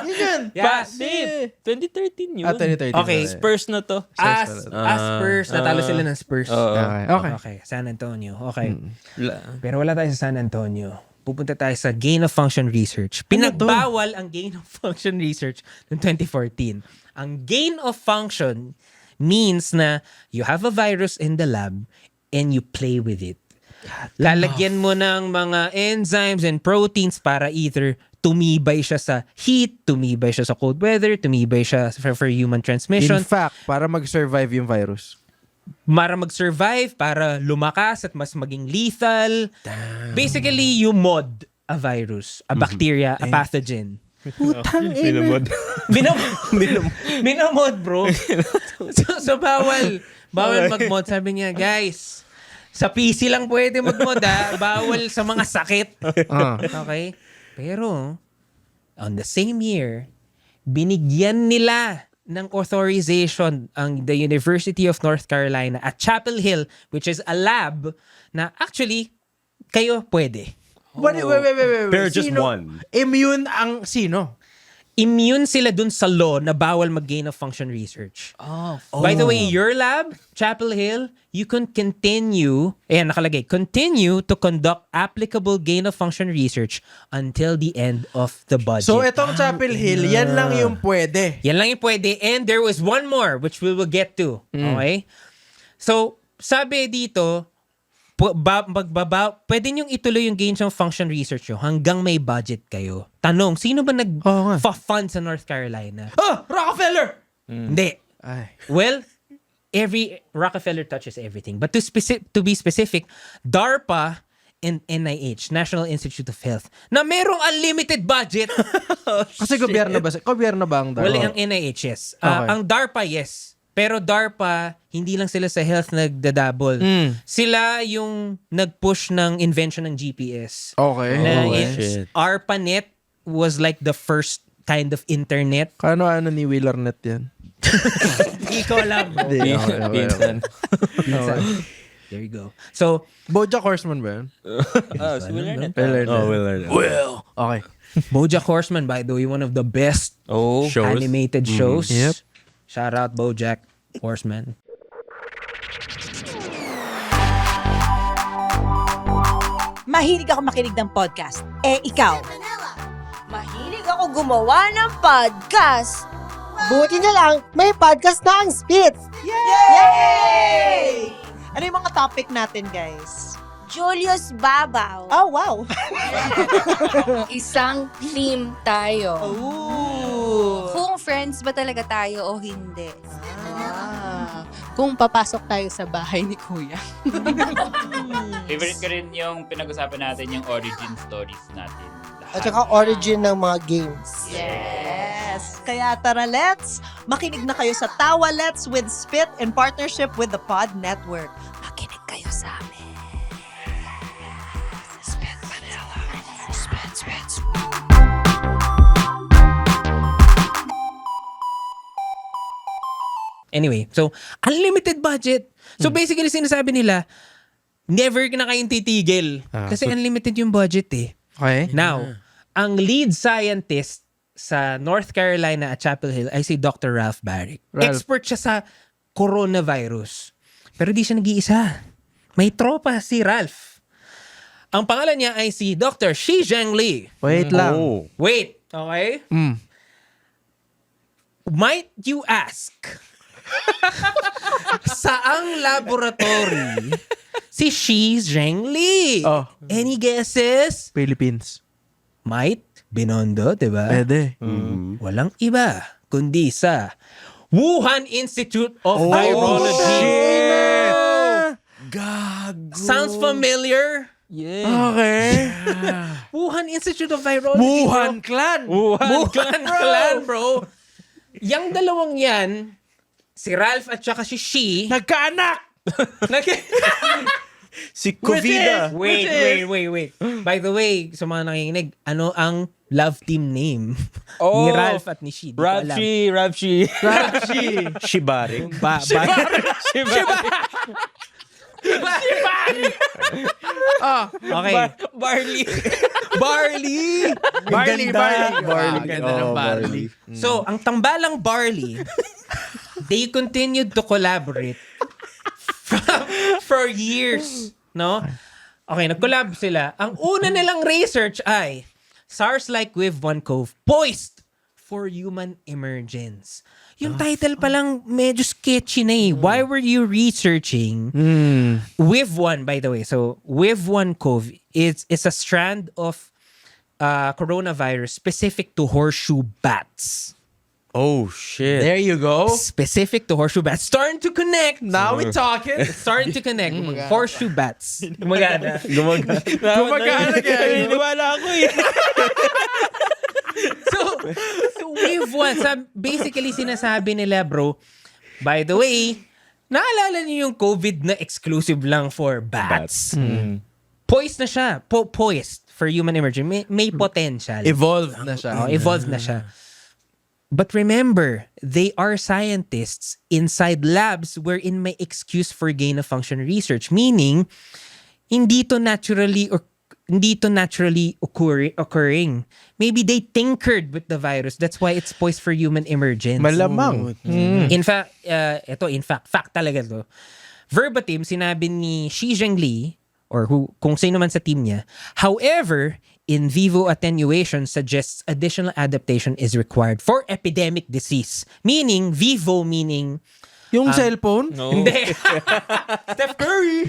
Yun yun. Yeah. Hindi, 2013 yun. 2013. Okay. Spurs na to. Spurs. Natalo sila ng Spurs. Okay. Okay. San Antonio. Okay. La- Pero wala tayo sa San Antonio. Pupunta tayo sa gain of function research. Pinagbawal ang gain of function research noong 2014. Ang gain of function means na you have a virus in the lab and you play with it. Lalagyan mo ng mga enzymes and proteins para either tumibay siya sa heat, tumibay siya sa cold weather, tumibay siya for human transmission. In fact, para mag-survive yung virus. Para mag-survive, para lumakas at mas maging lethal. Basically, you mod a virus, a bacteria, a pathogen. Putang ina. Minamod, bro. So bawal mag-mod. Sabi niya, guys, sa PC lang pwede mag-mod bawal sa mga sakit. Okay? Pero, on the same year, binigyan nila ng authorization ang the University of North Carolina at Chapel Hill, which is a lab na actually, kayo pwede. Wait. Pero just Sino? one. Immune ang sino? Immune sila dun sa law na bawal mag-gain of function research. By the way, your lab, Chapel Hill, you can continue to conduct applicable gain of function research until the end of the budget. So, itong Chapel Hill, yan lang yung pwede. Yan lang yung pwede. And there was one more which we will get to. Okay? So, sabi dito, pwede niyong ituloy yung gain of function research nyo hanggang may budget kayo. Tanong, sino ba nag-fund sa North Carolina? Rockefeller! Hindi. Ay. Well, every Rockefeller touches everything. But to be specific, DARPA and NIH, National Institute of Health, na merong unlimited budget. Kasi gobyerno ba ang DARPA? Well, ang NIH, yes. Ang DARPA, yes. Pero DARPA, hindi lang sila sa health nagdadabol. Sila yung nag-push ng invention ng GPS. Okay. Shit. ARPANET was like the first kind of internet. Ano ni WheelerNet yan? Hindi ko alam. Pinsan. There you go. So, BoJack Horseman ba yun? Si Willernet. We'll learn that. Okay. BoJack Horseman, by the way, one of the best Shows. animated shows. Yep. Shout out BoJack Horseman. Mahilig ako makinig ng podcast. Eh, ikaw? Mahilig ako gumawa ng podcast. Buti na lang, may podcast na ang Spits! Yay! Ano yung mga topic natin, guys? Julius Babaw. Oh, wow! Isang team tayo. Ooh. Kung friends ba talaga tayo o hindi. Kung papasok tayo sa bahay ni Kuya. Favorite ko rin yung pinag-usapan natin yung origin stories natin. At saka origin ng mga games. Yes! Kaya tara, let's makinig na kayo sa Tawa Let's with Spit in partnership with the Pod Network. Makinig kayo sa amin. Spit Manila. Spit. Anyway, so, unlimited budget. So, basically, sinasabi nila, never na kayong titigil. Kasi unlimited yung budget eh. Okay. Now, ang lead scientist sa North Carolina at Chapel Hill ay si Dr. Ralph Baric. Expert siya sa coronavirus. Pero di siya nag-iisa. May tropa si Ralph. Ang pangalan niya ay si Dr. Shi Zhengli. Wait lang. Wait, okay? Might you ask, saang laboratory si Shi Zhengli? Oh. Any guesses? Philippines. Might Binondo, diba? Pwede. Walang iba kundi sa Wuhan Institute of Virology. Gago. Sounds familiar? Okay. Wuhan Institute of Virology. Wuhan Clan. Wuhan Clan, bro. Yang dalawang yan, si Ralph at saka si Shi, Nagkaanak! Si Covida. Wait. By the way, sa mga nakikinig, ano ang love team name ni Ralph at ni Shi? Di ko alam. Rapchi. Shibari. Okay. Barley. Barley. Barley. Ganda ng barley. So, ang tambalang Barley, they continued to collaborate for years. No? Okay, nag-collab sila. Ang una nilang research ay SARS-like WIV1-CoV poised for human emergence. Yung title pa lang medyo sketchy na eh. Why were you researching WIV1, by the way? So, WIV1-CoV is a strand of coronavirus specific to horseshoe bats. Oh, shit. There you go. Specific to horseshoe bats. Starting to connect. Now we're talking. Starting to connect. Horseshoe bats. Gumagana. Gumagana kaya. Naniniwala ako eh. So wave 1, basically sinasabi nila, bro, by the way, naalala niyo yung COVID na exclusive lang for bats? Poised na siya. Poised for human emergence. May potential. Evolved na siya. Evolved na siya. But remember, they are scientists inside labs wherein may excuse for gain-of-function research. Meaning, hindi to naturally occurring. Maybe they tinkered with the virus. That's why it's poised for human emergence. Malamang. In fact, fact talaga to. Verbatim, sinabi ni Xi Zhengli, or kung sino man sa team niya, however, in vivo attenuation suggests additional adaptation is required for epidemic disease. Meaning, vivo meaning... Yung cellphone? No. Hindi. Steph Curry.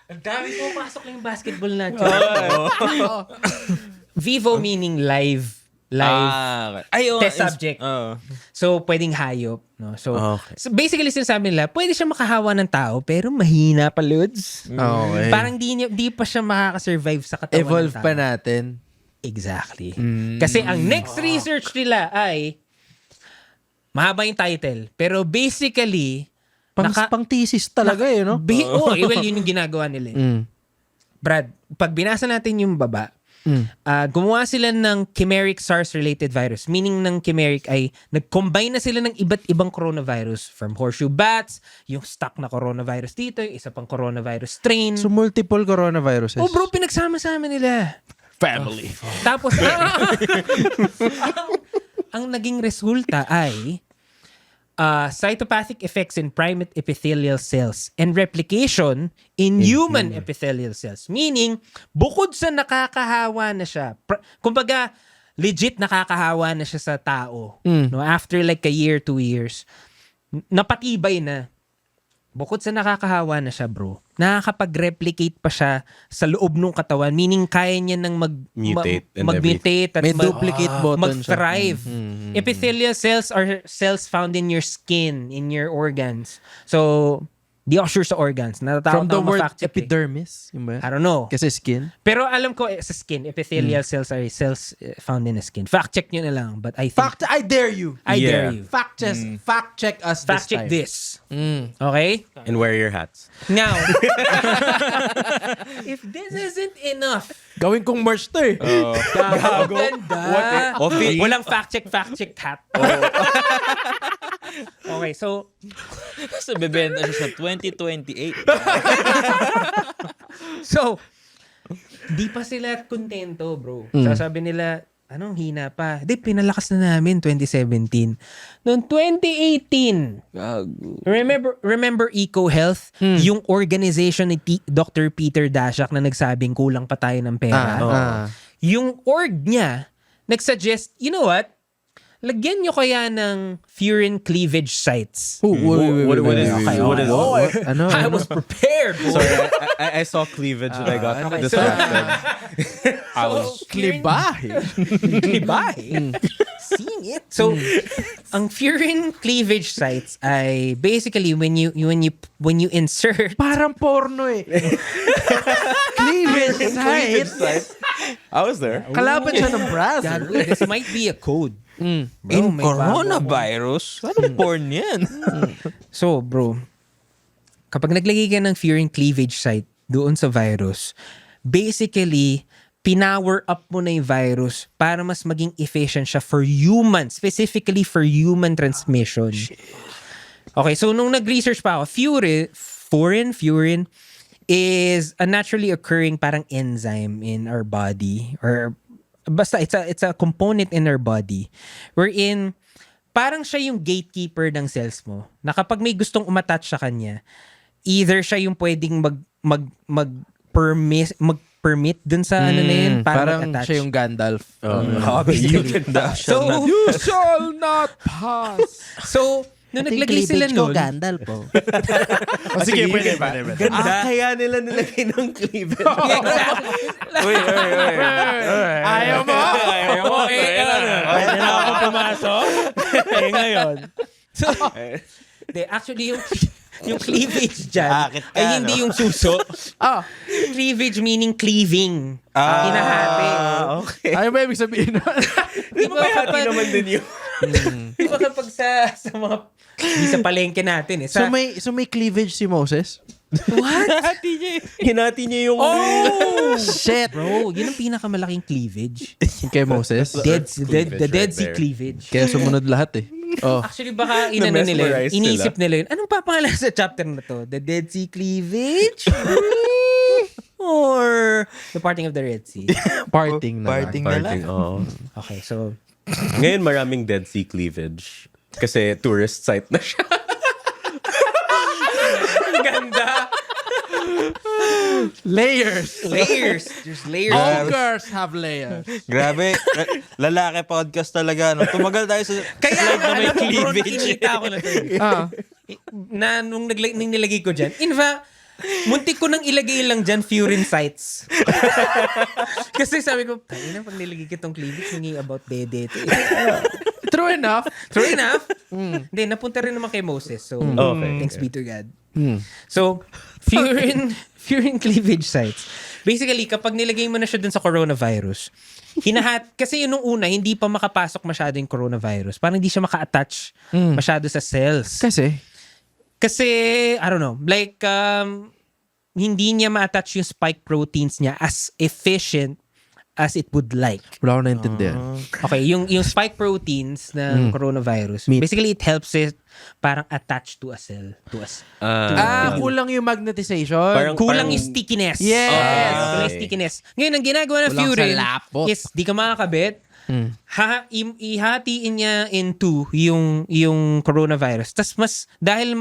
Ang dami ko pasok na yung basketball na. Vivo meaning live. Test subject. So, pwedeng hayop. No? So basically, sinasabi nila, pwede siya makahawa ng tao, pero mahina pa, Lods. Okay. Parang di pa siya makakasurvive sa katawan Evolve ng tao. pa natin. Exactly. Kasi ang next research nila ay, mahaba yung title, pero basically, Pang thesis talaga no? well, yun yung ginagawa nila. Brad, pag binasa natin yung baba, gumawa sila ng chimeric SARS-related virus. Meaning ng chimeric ay nag-combine na sila ng iba't ibang coronavirus from horseshoe bats, yung stock na coronavirus dito, yung isa pang coronavirus strain. So, multiple coronaviruses. Oh bro, pinagsama-sama nila. Family. Tapos, ang naging resulta ay cytopathic effects in primate epithelial cells and replication in human epithelial cells. Meaning, bukod sa nakakahawa na siya, kumbaga, legit nakakahawa na siya sa tao. No? After like a year, 2 years, napatibay na. Bukod sa nakakahawa na siya, bro, nakakapag-replicate pa siya sa loob ng katawan. Meaning, kaya niya nang mag-mutate at may duplicate button siya. mag-thrive. Epithelial cells are cells found in your skin, in your organs. So, di ako sure sa organs. From the word fact check, epidermis? Yung ba? I don't know. Kasi skin? Pero alam ko sa skin, epithelial cells are cells found in the skin. Fact check nyo na lang. But I think... I dare you. I dare you. Fact check us Fact this check time. this. Okay? And wear your hats. Now, if this isn't enough, Gawin kong merch to gago. Ganda. Walang fact check hat. Okay, so Kasi bebenta siya sa 2028. So, di pa sila kontento, bro. Sasabi nila, anong hina pa? Di, pinalakas na namin 2017. Noong 2018, remember EcoHealth? Yung organization ni Dr. Peter Daszak na nagsabing kulang pa tayo ng pera. Yung org niya, nagsuggest, you know what? Lagyan nyo kaya ng furin cleavage sites. What is Ano? I was prepared, bro. Sorry, I saw cleavage and I got distracted. Klibahe. Seeing it. So, ang furin cleavage sites ay basically when you insert Parang porno Cleavage site. I was there. Kalaban siya ng browser. God, this might be a code. In may coronavirus? Anong porn yan? So, bro, kapag naglagay ka ng furin cleavage site doon sa virus, basically, pinower up mo na yung virus para mas maging efficient siya for human, specifically for human transmission. Okay, so nung nag-research pa ako, furin is a naturally occurring parang enzyme in our body, or basta it's a component in our body wherein parang siya yung gatekeeper ng cells mo, na kapag may gustong umattach sa kanya, either siya yung pwedeng mag-permit dun sa ano na yun, para Parang mag-attach. siya yung Gandalf. So, You shall not pass. so, nung naglagay sila nun, Gandalf po. Sige, pwede ba? Kaya nila nilagay ng cleavage. Ayaw mo? Pwede na ako pumasok. Ngayon. So, actually, yung cleavage dyan Akit ka, ay hindi no? yung suso. Ah, Cleavage meaning cleaving. Hinahati. okay. ano ba ibig sabihin nun? Di ba kapag, naman din yun. di ba kapag sa mga, di sa palengke natin eh. so Sa, may cleavage si Moses? Hinati niya yung... Shit! bro, yun ang pinakamalaking cleavage. Kay Moses? The Dead Sea there. cleavage. Kaya sumunod lahat eh. Oh. Actually, baka inano nila Na-mesmerize yun. Inisip nila yun. Anong papangalan sa chapter na to? The Dead Sea Cleavage? Or The Parting of the Red Sea? Parting na Parting lang. na lang. Oo. Okay, so... Ngayon maraming Dead Sea cleavage. Kasi tourist site na siya. Ang ganda! Layers! Layers! There's layers. Ogres have layers. Grabe, lalaki podcast talaga. No? Tumagal tayo sa Kaya slide na may alam mo, bro, cleavage. nakikita ko na to. Ah. Na nung nilagay ko dyan. In fact, muntik ko nang ilagay lang dyan Furin sites. Kasi sabi ko, na pag nilagay ko tong cleavage, hingi about dede ito. True enough. True enough. Hindi, napunta rin naman kay Moses. So, Okay. thanks be to God. So, Furin cleavage sites. Basically, kapag nilagay mo na siya dun sa coronavirus, kasi yun nung una, hindi pa makapasok masyado yung coronavirus. Parang hindi siya maka-attach masyado sa cells. Kasi, I don't know, like, hindi niya ma-attach yung spike proteins niya as efficient as it would like. Wala ko naintindihan. Okay, yung spike proteins ng coronavirus, basically it helps it parang attach to a cell. Kulang yung magnetization. Kulang yung stickiness. Yes. Kulang yung stickiness. Ngayon, ang ginagawa ng Kulang Furin sa lapot. is di ka makakabit, ihatiin niya in two yung coronavirus. Tas mas, dahil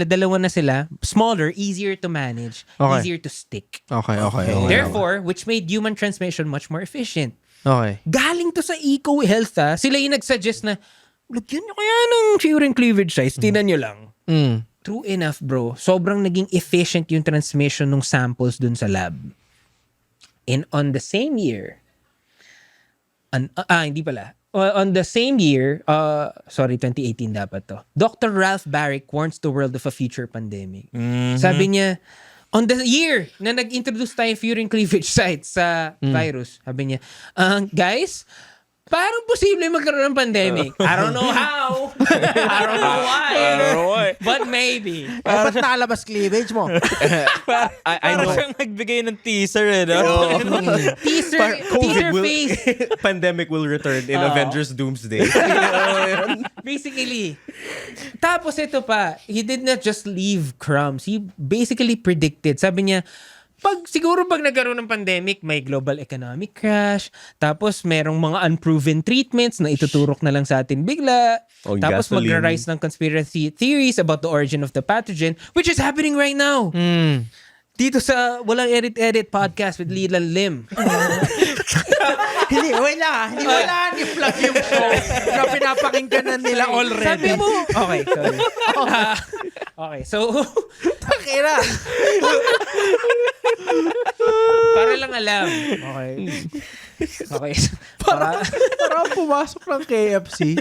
dalawa na sila, smaller, easier to manage, Okay. easier to stick. Okay. Therefore, which made human transmission much more efficient. Okay. Galing to sa EcoHealth sila yung nagsuggest na, lagyan nyo kaya ng Furin cleavage size, tinan nyo lang. True enough, bro. Sobrang naging efficient yung transmission ng samples dun sa lab. And on the same year, hindi pala. On the same year, 2018 dapat to, Dr. Ralph Baric warns the world of a future pandemic. Sabi niya, on the year na nag-introduce tayo Furin cleavage sites sa virus, sabi niya, guys, parang posible magkaroon ng pandemic. I don't know how. I don't know why. But maybe. Ba't nakalabas cleavage mo? I know. Parang siyang nagbigay ng teaser eh, no? Teaser face. Pandemic will return in Avengers Doomsday. Basically. Tapos ito pa, he did not just leave crumbs. He basically predicted. Sabi niya, siguro pag nagkaroon ng pandemic, may global economic crash, tapos merong mga unproven treatments na ituturok na lang sa atin bigla, tapos gasoline. magra-rise ng conspiracy theories about the origin of the pathogen, which is happening right now. Dito sa Walang Edit podcast with Leland Lim. Hindi wala ni plug yung show na pinapakinggan na nila already. Sabi mo, okay, sorry. Okay, so, Takira. para lang alam. Okay. Okay. Parang pumasok ng KFC.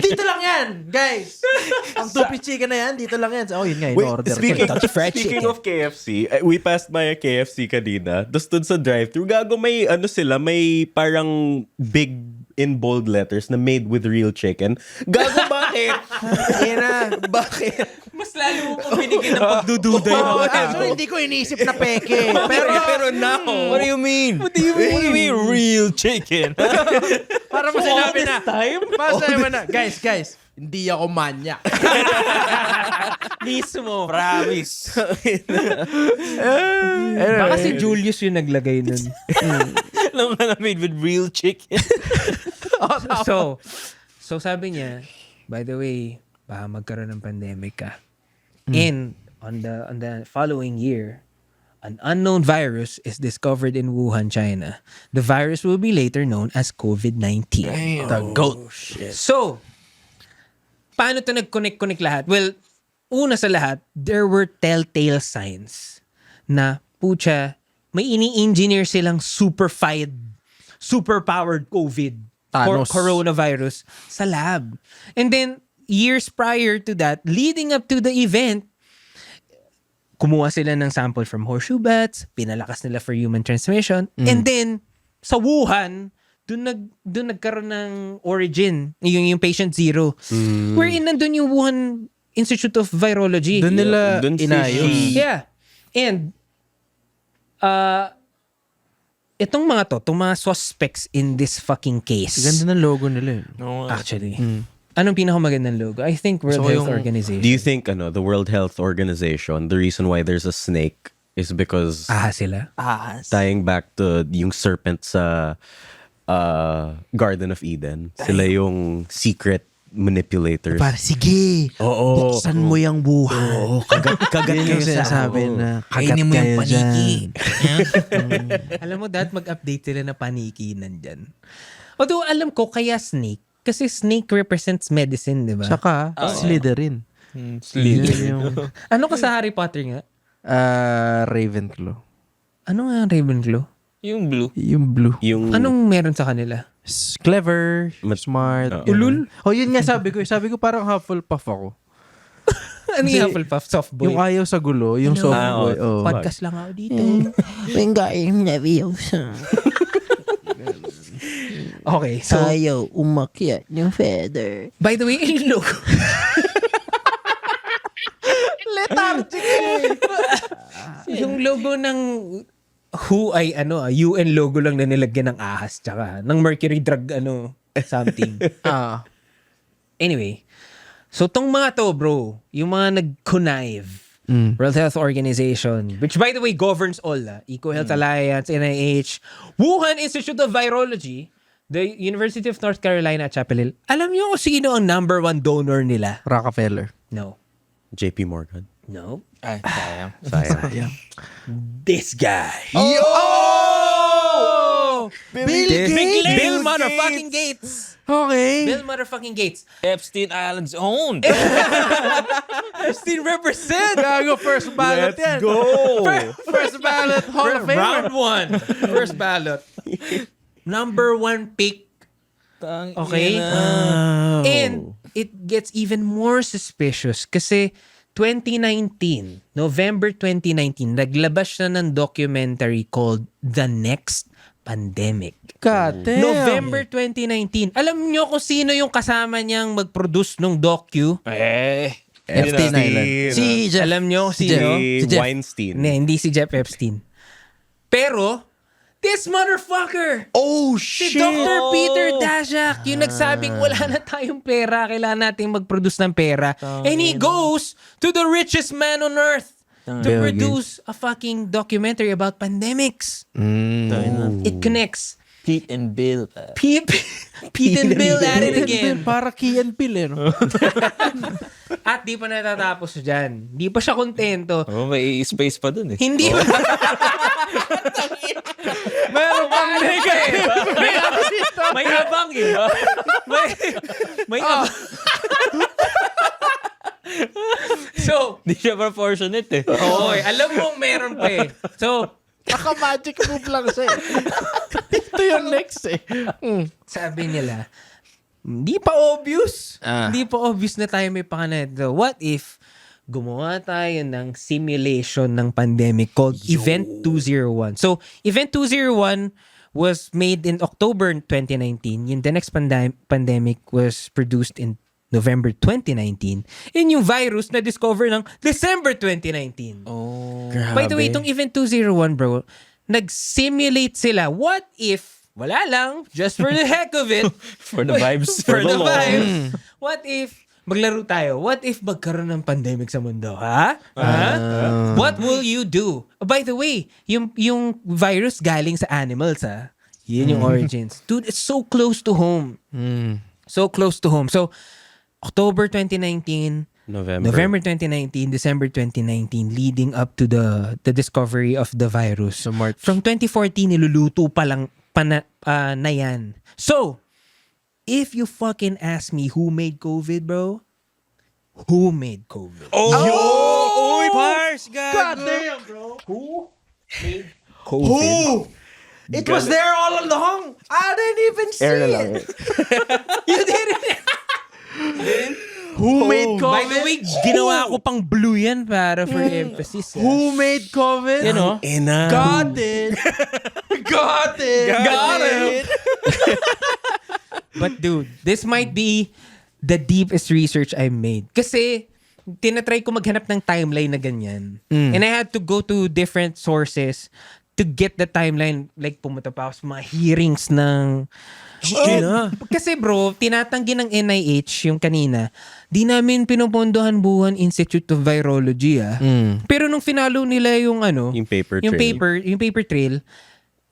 Dito lang yan, guys. Ang tupi chicken na yan, dito lang yan. Oh, yun nga, in-order. Speaking of KFC, we passed by a KFC kanina. Tapos dun sa drive-thru, gago may may parang big in bold letters na made with real chicken. Gago, bakit? Bakit? Mas lalo mo binigyan ng pagdududa yung mga tao. So, hindi ko inisip na peke. Pero now, what do you mean? What do you mean real chicken? Para mo sinabi na. Masabi mo na. Guys, hindi ako manyak. Mismo. Promise. Baka si Julius yung naglagay nun. Alam mo na made with real chicken. So sabi niya, by the way, baka magkaroon ng pandemic ka. And on the following year, an unknown virus is discovered in Wuhan, China. The virus will be later known as COVID-19. The GOAT. So, paano ito nag-connect lahat? Well, una sa lahat, there were telltale signs na, may ini-engineer silang superpowered COVID Thanos. coronavirus sa lab. And then, years prior to that, leading up to the event, kumuha sila ng sample from horseshoe bats, pinalakas nila for human transmission, and then, sa Wuhan, doon nagkaroon ng origin, yung patient zero. Wherein nandun yung Wuhan Institute of Virology. Doon nila Dun si inayos. Xi. Yeah. And, itong mga suspects in this fucking case. Ganda ng logo nila yun. Actually. Anong pinakamagandang logo? I think World Health Organization. Do you think the World Health Organization, the reason why there's a snake is because Sila? tying back to yung serpent sa Garden of Eden, sila yung secret manipulators. Sige, buksan mo yung buhay. Kagat Yun yung sinasabi na kagat Kainin mo yung kayo paniki. dyan. Alam mo, mag-update sila na paniki nandyan. Although, alam ko, kaya snake. Kasi snake represents medicine, di ba? Saka, Slytherin. Slytherin. Yun yung Ano ka sa Harry Potter nga? Ravenclaw. Ano nga ang Ravenclaw? Yung blue. Yung blue. Yung Anong meron sa kanila? Clever, smart. Ulul? Yun nga sabi ko. Sabi ko parang Hufflepuff ako. Ano yung Hufflepuff? Soft boy? Yung ayaw sa gulo, yung soft boy. Oh. Podcast lang ako dito. Okay, so, Ayaw umakyat yung feather. by the way, yung logo. Yung logo ng WHO ay UN logo lang na nilagyan ng ahas tsaka ng mercury drug something. Anyway, so tong mga to bro, yung mga nag-connive, World Health Organization, which by the way governs all, EcoHealth Alliance, NIH, Wuhan Institute of Virology, the University of North Carolina at Chapel Hill. Alam niyo kung sino ang number 1 donor nila? Rockefeller. No. JP Morgan. No. Ay, sayang. Sayang. This guy. Bill motherfucking Gates. Okay. Bill motherfucking Gates. Epstein Island's own. Epstein represent. Gago, first ballot yan. First ballot Hall of Famer. Round 1. First ballot. Number 1 pick. Okay? And it gets even more suspicious kasi 2019, November 2019, naglabas siya ng documentary called The Next Pandemic. God damn. November 2019. Alam niyo kung sino yung kasama niyang mag-produce nung docu? Epstein Island. Si Jeff. Alam niyo kung sino? Si Jeff. Weinstein. Hindi si Jeff Epstein. Pero, this motherfucker! Oh, Si Dr. Peter Daszak, yung nagsabing wala na tayong pera, kailangan nating mag-produce ng pera. And he goes to the richest man on earth to Bill produce a fucking documentary about pandemics. It connects Pete and Bill. Pete and Bill at it again. Para Key and Peele, eh, no? At di pa natatapos dyan. Di pa siya kontento. May space pa dun eh. Hindi pa. Meron pang negative. May abang iba. May abang. So, Hindi siya proportionate eh. alam mo meron pa eh. So, Naka-magic move lang siya. Ito yung next eh. sabi nila, hindi pa obvious. Hindi pa obvious na tayo may pakanan. So, what if gumawa tayo ng simulation ng pandemic called Event 201. So, Event 201 was made in October 2019. Yung The Next Pandemic was produced in November 2019. And yung virus na discover ng December 2019. By the way, itong Event 201, bro, nag-simulate sila. What if, wala lang, just for the heck of it, For the vibes. for the vibes, what if, maglaro tayo, what if magkaroon ng pandemic sa mundo, ha? What will you do? By the way, yung virus galing sa animals, ha? Yun yung origins. Dude, it's so close to home. So close to home. So, October 2019, November 2019, December 2019, leading up to the discovery of the virus. So March. From 2014, niluluto pa lang na yan. So, if you fucking ask me who made COVID, bro, who made COVID? Uy, Pars! God damn, bro. COVID. It was there all along. I didn't even see it. You didn't. Who made COVID? By the way, ginawa ko pang blue yan para for emphasis. Who made COVID? You know? Ina. Got it. Got it. Got it. But dude, this might be the deepest research I made. Kasi, tinatry ko maghanap ng timeline na ganyan. And I had to go to different sources to get the timeline. Like, pumunta pa ako sa mga hearings ng... Kasi bro, tinatanggi ng NIH yung kanina, di namin pinupondohan Wuhan Institute of Virology Pero nung finalo nila yung Yung paper trail. yung paper trail,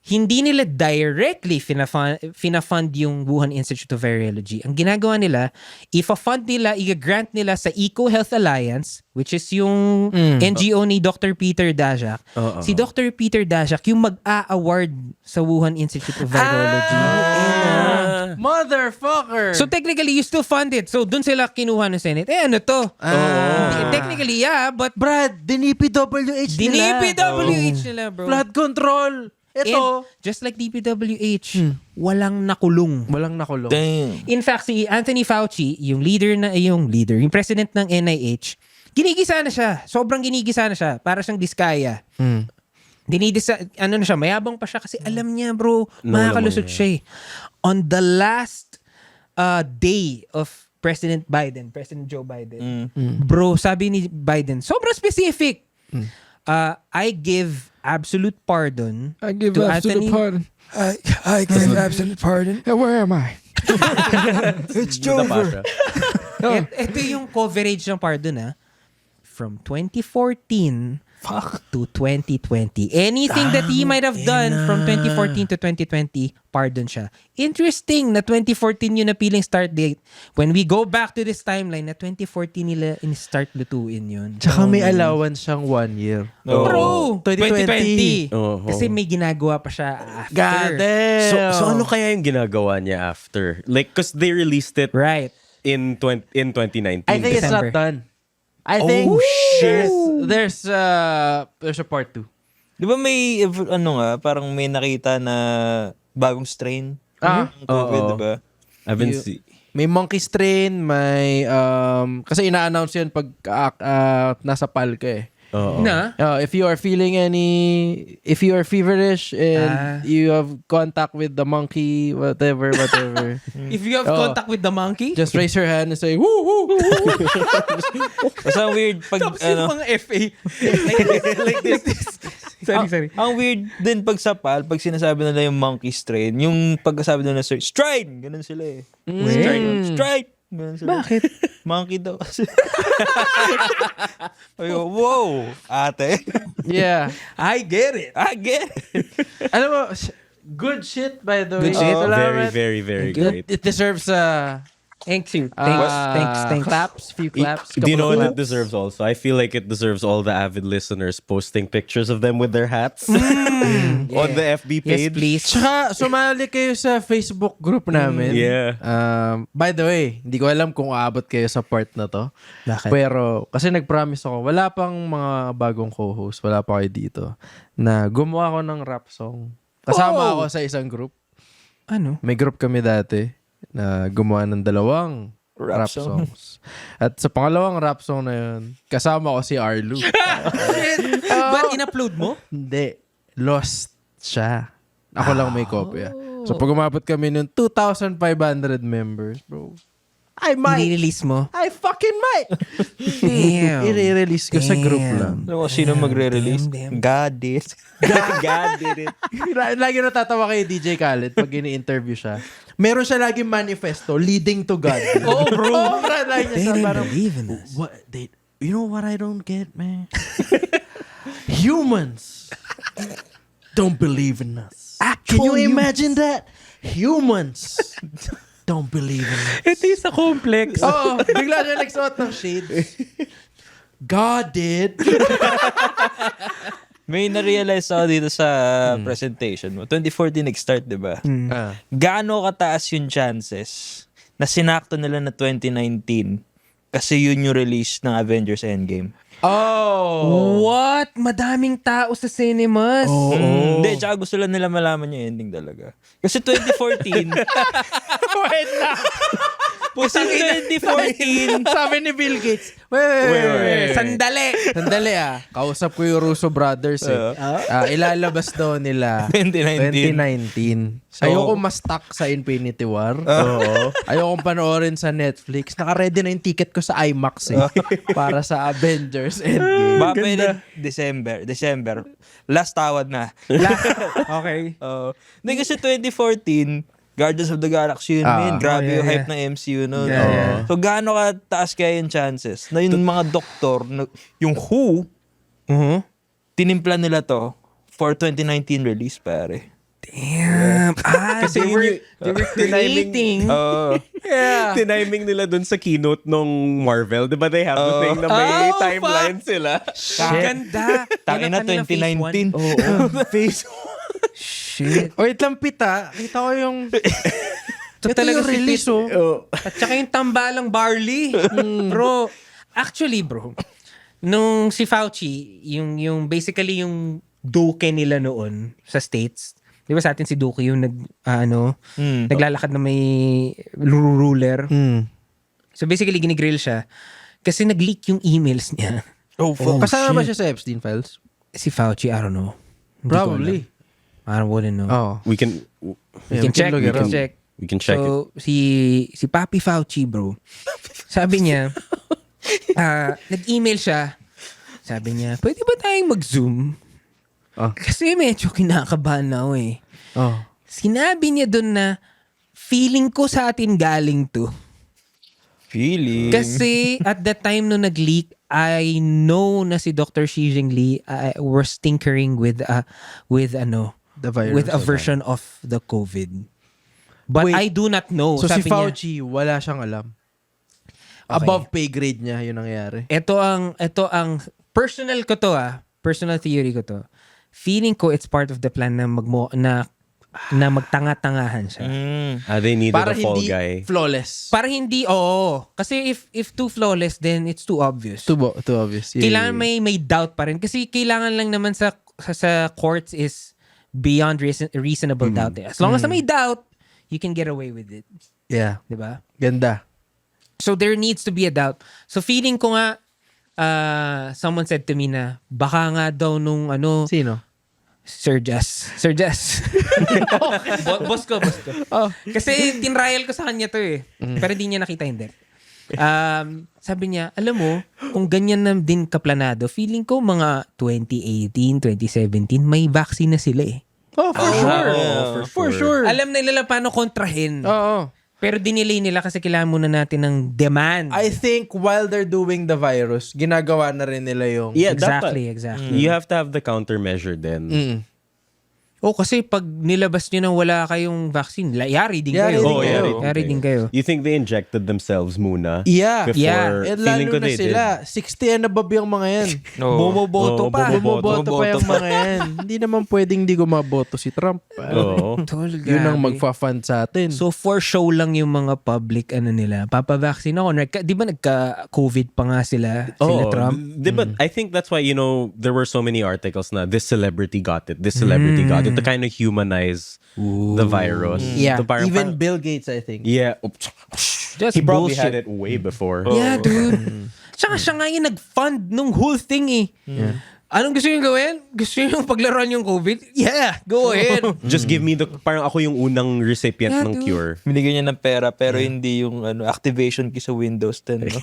hindi nila directly fina-fund yung Wuhan Institute of Virology. Ang ginagawa nila, ifa-fund nila, i-grant nila sa Eco Health Alliance, which is yung NGO ni Dr. Peter Daszak. Si Dr. Peter Daszak, yung mag-a-award sa Wuhan Institute of Virology. Motherfucker. So technically, you still fund it. So dun sila kinuha ng Senate. Ano to? Technically, yeah, but Brad, DPWH nila. DPWH nila, bro. Flood control. Ito. And just like DPWH, walang nakulong. Walang nakulong. Damn. In fact, si Anthony Fauci, yung president ng NIH, ginigisa na siya. Sobrang ginigisa na siya. Para siyang diskaya. Mayabang pa siya kasi alam niya, bro, makakalusot siya eh. On the last day of President Joe Biden, bro, sabi ni Biden, sobrang specific. I give absolute pardon to Anthony. I give absolute pardon. Where am I? It's over. Ito yung coverage ng pardon from 2014 to 2020. Anything that he might have done from 2014 to 2020, pardon siya. Interesting na 2014 yung napiling start date. When we go back to this timeline, na 2014 nila in-start lutuin yun. Tsaka may allowance siyang 1 year. Bro! 2020. Kasi may ginagawa pa siya after. God damn. So ano kaya yung ginagawa niya after? Like, cause they released it Right. in 2019. I think it's December. not done. I think there's a part 2. Di ba may, parang may nakita na bagong strain? ng COVID, di ba? I haven't seen. May monkey strain, may kasi ina-announce 'yun pag nasa PAL ka eh. Na? If you are feverish and you have contact with the monkey, whatever. If you have contact with the monkey, Just raise your hand and say, woo, woo, woo. Kasi ang weird pag, tapos yung mga FA. like this. Sorry. Ang weird din pag sa PAL, pag sinasabi nila yung monkey strain, yung pagkasabi nila, stride! Ganun sila eh. Stride! Ganun sila. Bakit? Monkey daw kasi. Ayun, wow! Ate. Yeah. I get it. Alam mo, good shit by the way. Good shit. Salamat. Very, very great. It deserves Thanks. claps, few claps. Do you know couple what of it deserves also? I feel like it deserves all the avid listeners posting pictures of them with their hats on the FB Yes, page. please. Tsaka, sumali kayo sa Facebook group namin. Yeah. By the way, hindi ko alam kung aabot kayo sa part na to. Bakit? Pero, kasi nag-promise ako, wala pang mga bagong co-host, wala pa kayo dito, na gumawa ako ng rap song. Kasama ako sa isang group. Ano? May group kami dati na gumawa ng 2 rap songs. At sa pangalawang rap song na yun, kasama ko si Arlu. But in-upload mo? Hindi. Lost siya. Ako lang may kopya. So pag umabot kami ng 2,500 members, bro, I might. I-release mo? I fucking might. Damn. I-release ko sa group lang. Alam mo, sino magre-release? Damn. God did. God did it. Lagi natatawa kay DJ Khaled pag ini-interview siya. Meron siya laging manifesto leading to God. Oh, bro. Oh, bro. Lagi They siya didn't parang, believe in us. you know what I don't get, man? Humans don't believe in us. Can you imagine that? Humans don't believe in us. Ito yung sa complex. Oo, bigla siya nagsuot ng shades. God did. May na-realize ako dito sa presentation mo. 2014 nag-start, di ba? Gaano kataas yung chances na sinakto nila na 2019 kasi yun yung release ng Avengers Endgame? Oh. What? Madaming tao sa cinemas. Hindi, tsaka gusto lang nila malaman yung ending talaga. Kasi 2014, Wait lang. Pusang ina, 2014. Sabi ni Bill Gates, wait. Sandali. Sandali Kausap ko yung Russo Brothers ilalabas daw nila 2019. 2019. Ayoko mas stuck sa Infinity War. Ayoko panoorin sa Netflix. Naka-ready na yung ticket ko sa IMAX para sa Avengers Endgame. Baka pwede December. Last tawad na. Okay. Hindi kasi 2014, Guardians of the Galaxy yun, man. Grabe yung hype ng MCU nun. So, gaano ka taas kaya yung chances na yung mga doktor, yung WHO, tinimpla nila to for 2019 release, pare. Damn. Kasi they were creating. Tiniming nila dun sa keynote nung Marvel. Di ba they have the thing na may timeline sila? Ganda. Tangina 2019. Phase Shit. Wait lang, Pita. Kita ko yung... Ito Ito talaga yung si release, Pete. At saka yung tambalang barley. Bro, actually bro, nung si Fauci, yung basically yung Duque nila noon sa States, di ba sa atin si Duque yung naglalakad na may ruler. So basically ginigrill siya kasi nag-leak yung emails niya. Kasama ba siya sa Epstein Files? Si Fauci, I don't know. Hindi ko Probably. alam. I wouldn't know. We can We can check. look it up. we can check it. So, si Papi Fauci, bro, sabi niya, nag-email siya. Sabi niya, pwede ba tayong mag-zoom? Kasi medyo kinakabahan na ako eh. Sinabi niya dun na, feeling ko sa atin galing to. Feeling. Kasi at that time no nag-leak, I know na si Dr. Xi Jinping was tinkering with the virus, with a version of the COVID. But Wait, I do not know. So Sabi si Fauci, wala siyang alam. Okay. Above pay grade niya, yun nangyari. Ito ang personal ko to personal theory ko to. Feeling ko it's part of the plan na magtanga-tangahan siya. They needed Para a fall hindi guy. flawless. Para hindi, kasi if too flawless, then it's too obvious. Too obvious. Yeah, Kailangan may doubt pa rin. Kasi kailangan lang naman sa courts is beyond reasonable doubt. As long as may doubt, you can get away with it. Yeah. Diba? Ganda. So there needs to be a doubt. So feeling ko nga, someone said to me na, baka nga daw nung Sino? Sir Jess. Boss ko. Kasi tinrial ko sa kanya to eh. Pero hindi niya nakita, hindi. Sabi niya, alam mo, kung ganyan na din kaplanado, feeling ko mga 2018, 2017, may vaccine na sila eh. For sure. Alam na nila paano kontrahin. Oo. Pero dinilay nila kasi kailangan muna natin ng demand. I think while they're doing the virus, ginagawa na rin nila yung... Yeah, Exactly. You have to have the countermeasure then. Kasi pag nilabas nyo na wala kayong vaccine, yari din kayo. Yari din kayo. You think they injected themselves muna? Yeah. Before, And feeling lalo ko na they sila, 60 and above yung mga yan. Bumoboto pa. Bumoboto pa yung mga yan. Hindi naman pwedeng di gumaboto si Trump. Tol, Yun ang grabe. magfa-fund sa atin. So for show lang yung mga public nila. Papavaccine ako. Di ba nagka-COVID pa nga sila Trump? But I think that's why, there were so many articles na this celebrity got it, this celebrity got it, to kind of humanize the virus. Yeah. To parang- Even Bill Gates, I think. Yeah. Just He probably bullshit. had it way before. Yeah, dude. Tsaka siya nga yung nag-fund nung whole thing eh. Anong gusto yung gawin? Gusto yung paglaruan yung COVID? Yeah, go ahead. Just give me parang ako yung unang recipient Yeah, ng dude. cure. Binigyan niya ng pera pero hindi yung activation key sa Windows 10. No?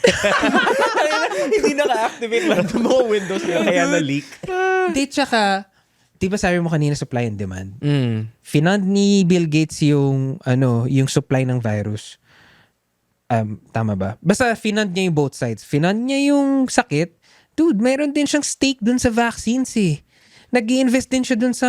Hindi naka-activate lang ng mga Windows nila kaya na-leak. Hindi, tsaka, di ba sabi mo kanina supply and demand? Finund ni Bill Gates yung supply ng virus. Tama ba? Basta finund niya yung both sides. Finund niya yung sakit. Dude, meron din siyang stake dun sa vaccines eh. Nag-i-invest din siya dun sa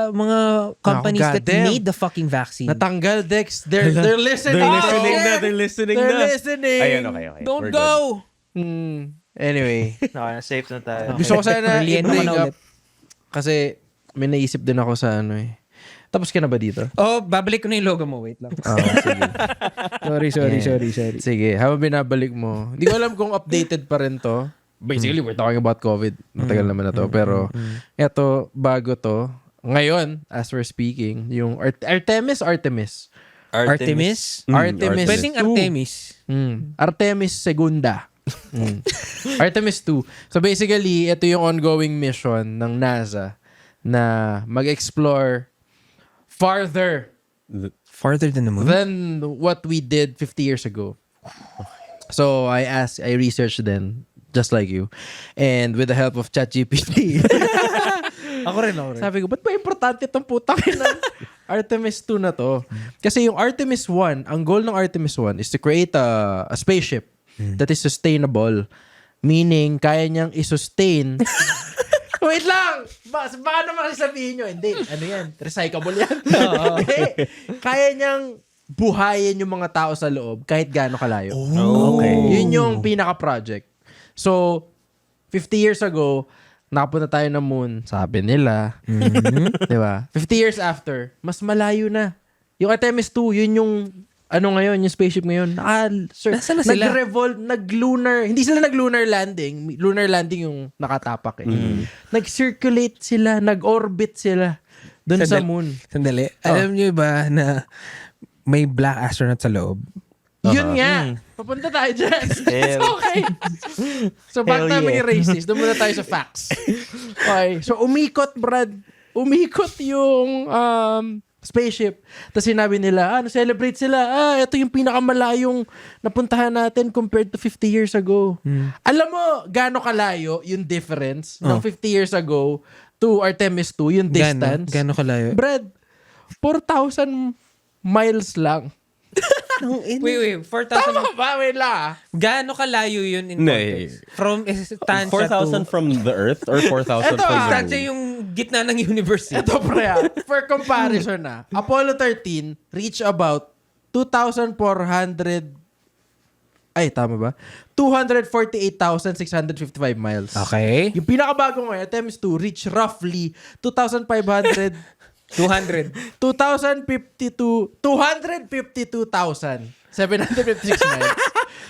mga companies that goddamn. made the fucking vaccine. Natanggal, Dex. They're listening. They're listening They're listening. Ayun, okay. Don't We're go! Anyway. Okay, safe na tayo. Gusto ko sana Reliento ka i-bring na up ulit. kasi may naisip din ako sa Tapos ka na ba dito? Oh, babalik ko na yung logo mo. Wait lang. Sige. Sorry. Sige, habang binabalik mo. Hindi ko alam kung updated pa rin to. Basically, we're talking about COVID. Matagal naman na to. Pero, eto, bago to. Ngayon, as we're speaking, yung Artemis. Artemis? Artemis. Pwedeng 2. Artemis. Artemis Segunda. Artemis 2. So basically, ito yung ongoing mission ng NASA na mag-explore farther Farther than the moon? than what we did 50 years ago. So I researched then, just like you. And with the help of ChatGPT, Ako rin. sabi ko, ba't ba importante itong putang ina? Artemis 2 na to. Kasi yung Artemis 1, ang goal ng Artemis 1 is to create a spaceship that is sustainable. Meaning, kaya niyang i-sustain. Wait lang! Baka naman sabihin nyo, hindi, ano yan? Recyclable yan. Hindi. Kaya niyang buhayin yung mga tao sa loob kahit gaano kalayo. Okay. Yun yung pinaka-project. So, 50 years ago, nakapunta tayo ng moon, sabi nila. Di ba? 50 years after, mas malayo na. Yung Artemis 2, yun yung ngayon, yung spaceship ngayon. Nasaan na sila? Nag-revolve, nag-lunar. Hindi sila nag-lunar landing. Lunar landing yung nakatapak eh. Nag-circulate sila, nag-orbit sila doon sa moon. Sandali. Alam niyo ba na may black astronaut sa loob? Yun nga. Papunta tayo dyan. Okay. So, back tayo maging racist. Doon muna tayo sa facts. Okay. So, umikot, Brad. Umikot yung spaceship. Tapos sinabi nila, celebrate sila. Ito yung pinakamalayong napuntahan natin compared to 50 years ago. Alam mo, gaano kalayo yung difference ng 50 years ago to Artemis 2, yung distance? Gaano kalayo? Brad, 4,000 miles lang. Wait. 4,000. Tama ba? Wait lang. Gaano kalayo yun in No, context? From Estancia 4,000 from the Earth or 4,000 Ito, from the Estancia moon? yung gitna ng universe. Ito pre, for comparison Apollo 13 reach about 2,400 tama ba? 248,655 miles. Okay. Yung pinakabago ngayon, Artemis 2, reach roughly 2,500 252,756 miles.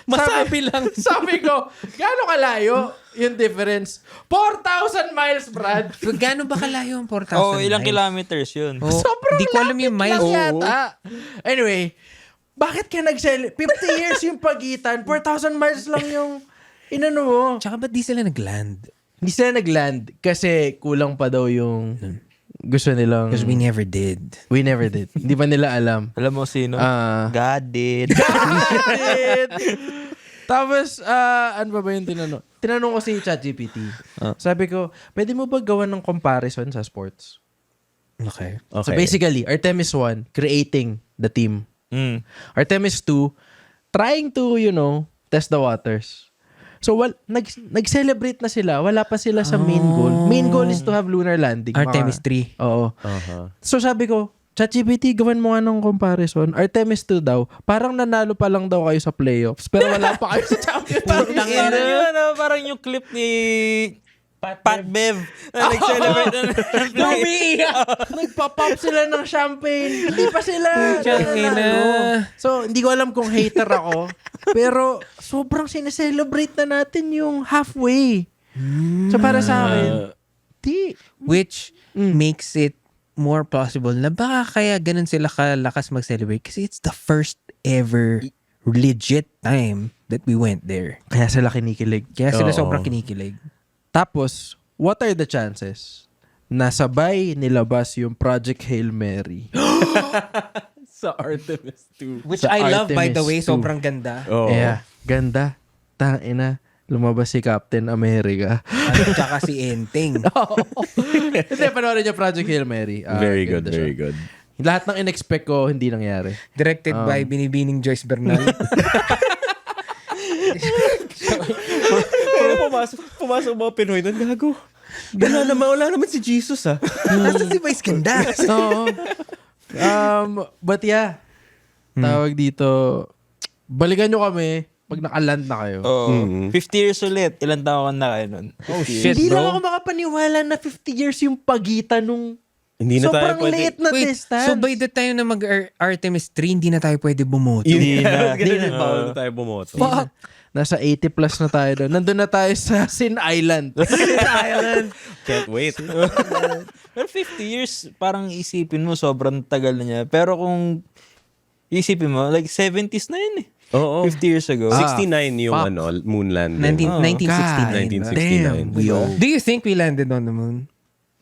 Masabi lang. Sabi ko, gaano kalayo yung difference? 4,000 miles, Brad. So, gaano ba kalayo ang 4,000 ilang miles? kilometers yun. Sobrang Di ko alam yung miles. lang yata. Anyway, bakit ka 50 years yung pagitan, 4,000 miles lang yung inano mo. Tsaka ba't di sila nag-land? Hindi sila nag-land kasi kulang pa daw yung gusto nilang... Because we never did. We never did. Hindi pa nila alam. Alam mo sino? God did. Tapos, ano ba yung tinanong? Tinanong ko si ChatGPT. Sabi ko, pwede mo ba gawan ng comparison sa sports? Okay. So basically, Artemis 1, creating the team. Artemis 2, trying to, test the waters. So, nag-celebrate na sila. Wala pa sila sa main goal. Main goal is to have lunar landing. Artemis 3. Oo. So, sabi ko, ChatGPT, gawan mo nga ng comparison. Artemis 2 daw, parang nanalo pa lang daw kayo sa playoffs, pero wala pa kayo sa championship. Parang yung clip ni Pat Bev na nag-celebrate na Nagpa-pop sila ng champagne. Hindi pa sila Tiyangina. So, hindi ko alam kung hater ako. Pero, sobrang sineselebrate na natin yung halfway. So, para sa akin, Which makes it more plausible na baka kaya ganun sila kalakas mag-celebrate kasi it's the first ever legit time that we went there. Kaya sila kinikilig. Kaya sila sobrang kinikilig. Tapos, what are the chances na sabay nilabas yung Project Hail Mary? Sa Artemis 2. Which Sa I love, by Artemis the way. 2. Sobrang ganda. Oh. Yeah, ganda. Tangina. Lumabas si Captain America. At saka si Enteng. Hindi, panoorin niyo Project Hail Mary. Very good, ganda siya. very good. Lahat ng in-expect ko, hindi nangyari. Directed by Binibining Joyce Bernal. Pumasok mga Pinoy doon, gago. Wala naman si Jesus, Nasaan si Vice Ganda? Oo. But yeah, tawag dito, balikan nyo kami pag nakaland na kayo. 50 years ulit. Ilan taon na kayo nun? Oh shit, Hindi lang bro. ako makapaniwala na 50 years yung pagitan nung Hindi na tayo sobrang late na Wait, distance. so by the time na mag-Artemis 3, hindi na tayo pwede bumoto? Hindi na. Bawal na tayo bumoto. Fuck. Nasa 80 plus na tayo doon. Nandun na tayo sa Sin Island. Can't wait. Pero 50 years, parang isipin mo, sobrang tagal na niya. Pero kung Isipin mo, like 70s na yun eh. Oo. 50 years ago. 69 yung moon landing. 1969. 1969. Do you think we landed on the moon?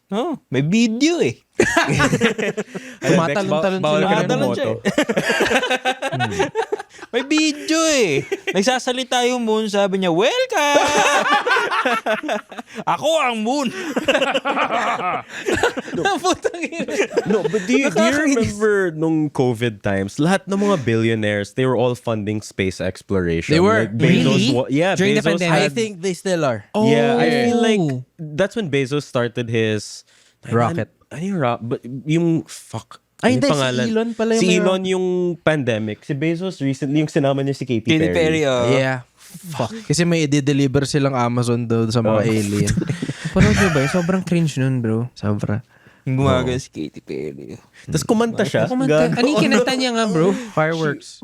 Oh, may video eh. Tumatalon-talon Bawal sila. ka na Tumatalon siya bumoto. May video eh. Nagsasalita yung moon, sabi niya, welcome! Ako ang moon! No, but do you remember nung COVID times, lahat ng mga billionaires, they were all funding space exploration. They were? Like Bezos, Really? yeah, During the Bezos pandemic? I think they still are. Yeah, I Oh. feel like that's when Bezos started his Rocket. Ano yung but yung fuck. Ay, ano hindi, yung si pangalan? Elon pala yung Si may- Elon yung pandemic. Si Bezos recently yung sinama niya si Katy Katy Perry, oh. Yeah. Fuck. Kasi may i-deliver silang Amazon daw sa mga alien. Panood nyo ba? Sobrang cringe nun, bro. Sobra. Yung gumagaya si Katy Perry. Tapos kumanta siya. Kumanta. Ano yung kinanta niya nga, bro? Fireworks.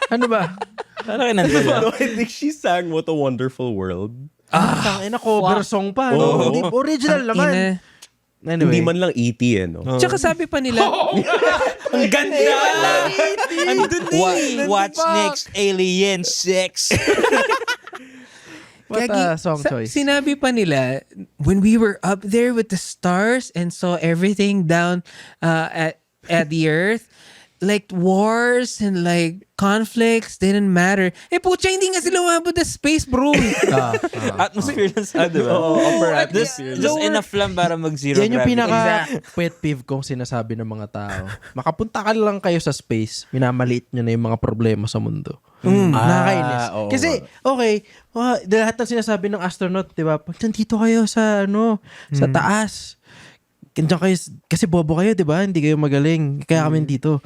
Ano ba? Ano kinanta niya? No, I think she sang What a Wonderful World. Tangina, cover song pa. No? Hindi, original naman. Ina. Anyway. Hindi man lang E.T. eh, no? Tsaka sabi pa nila, Ang ganda! What's next? Alien sex. What a song choice. Sinabi pa nila, when we were up there with the stars and saw everything down at the earth, like wars and like conflicts didn't matter. Eh, putya, hindi nga sila umabot sa space, bro. Atmosphere lang sa, di ba? Upper Just atmosphere. enough lang para mag-zero Yan yung gravity. pinaka pet peeve kong sinasabi ng mga tao. Makapunta ka lang kayo sa space, minamaliit nyo na yung mga problema sa mundo. Nakakainis. oo. Kasi, okay, lahat ng sinasabi ng astronaut, di ba? Pag nandito kayo sa, sa taas, kandiyan kayo, kasi bobo kayo, di ba? Hindi kayo magaling. Kaya kami dito.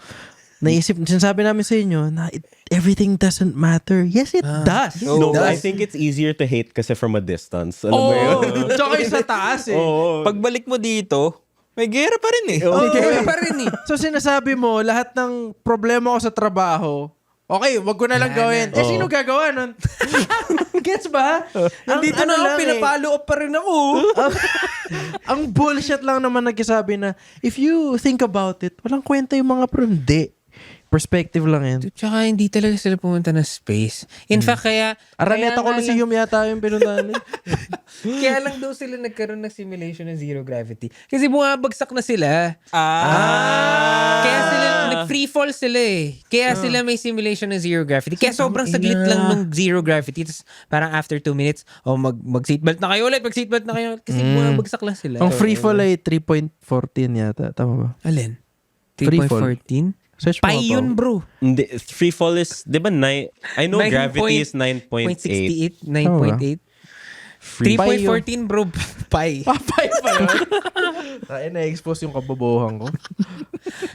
Sinasabi namin sa inyo na everything doesn't matter. Yes, it does. No, I think it's easier to hate kasi from a distance. Alam mo yun? Tsaka kayo sa taas eh. Pagbalik mo dito, may gera pa rin eh. Kaya pa rin eh. So sinasabi mo, lahat ng problema ko sa trabaho, okay, wag ko na lang gawin. Eh, sino gagawa nun? Gets ba? Nandito na ako, pinapalo up pa rin ako. Ang bullshit lang naman nagsasabi na, if you think about it, walang kwenta yung mga hindi. Perspective lang yan. Tsaka hindi talaga sila pumunta ng space. In fact, kaya... Araneta kaya nga Coliseum yata yung pinuntahan. Kaya lang daw sila nagkaroon ng simulation ng zero gravity. Kasi bumabagsak na sila. Kaya sila, nag-free fall sila eh. Kaya sila may simulation ng zero gravity. Kaya sobrang saglit lang ng zero gravity. Tapos parang after 2 minutes, mag-seatbelt na kayo ulit, mag-seatbelt na kayo. Kasi bumabagsak lang sila. Ang free fall ay 3.14 yata. Tama ba? Alin? Free fall. 3.14? Search mo Pi ako. yun, bro. Hindi, free fall is, di ba, I know 9 gravity is 0.68, 9.8. 9.8. 3.14, bro. Pi. Papay pa yun. Ay, na-expose yung kabobohan ko.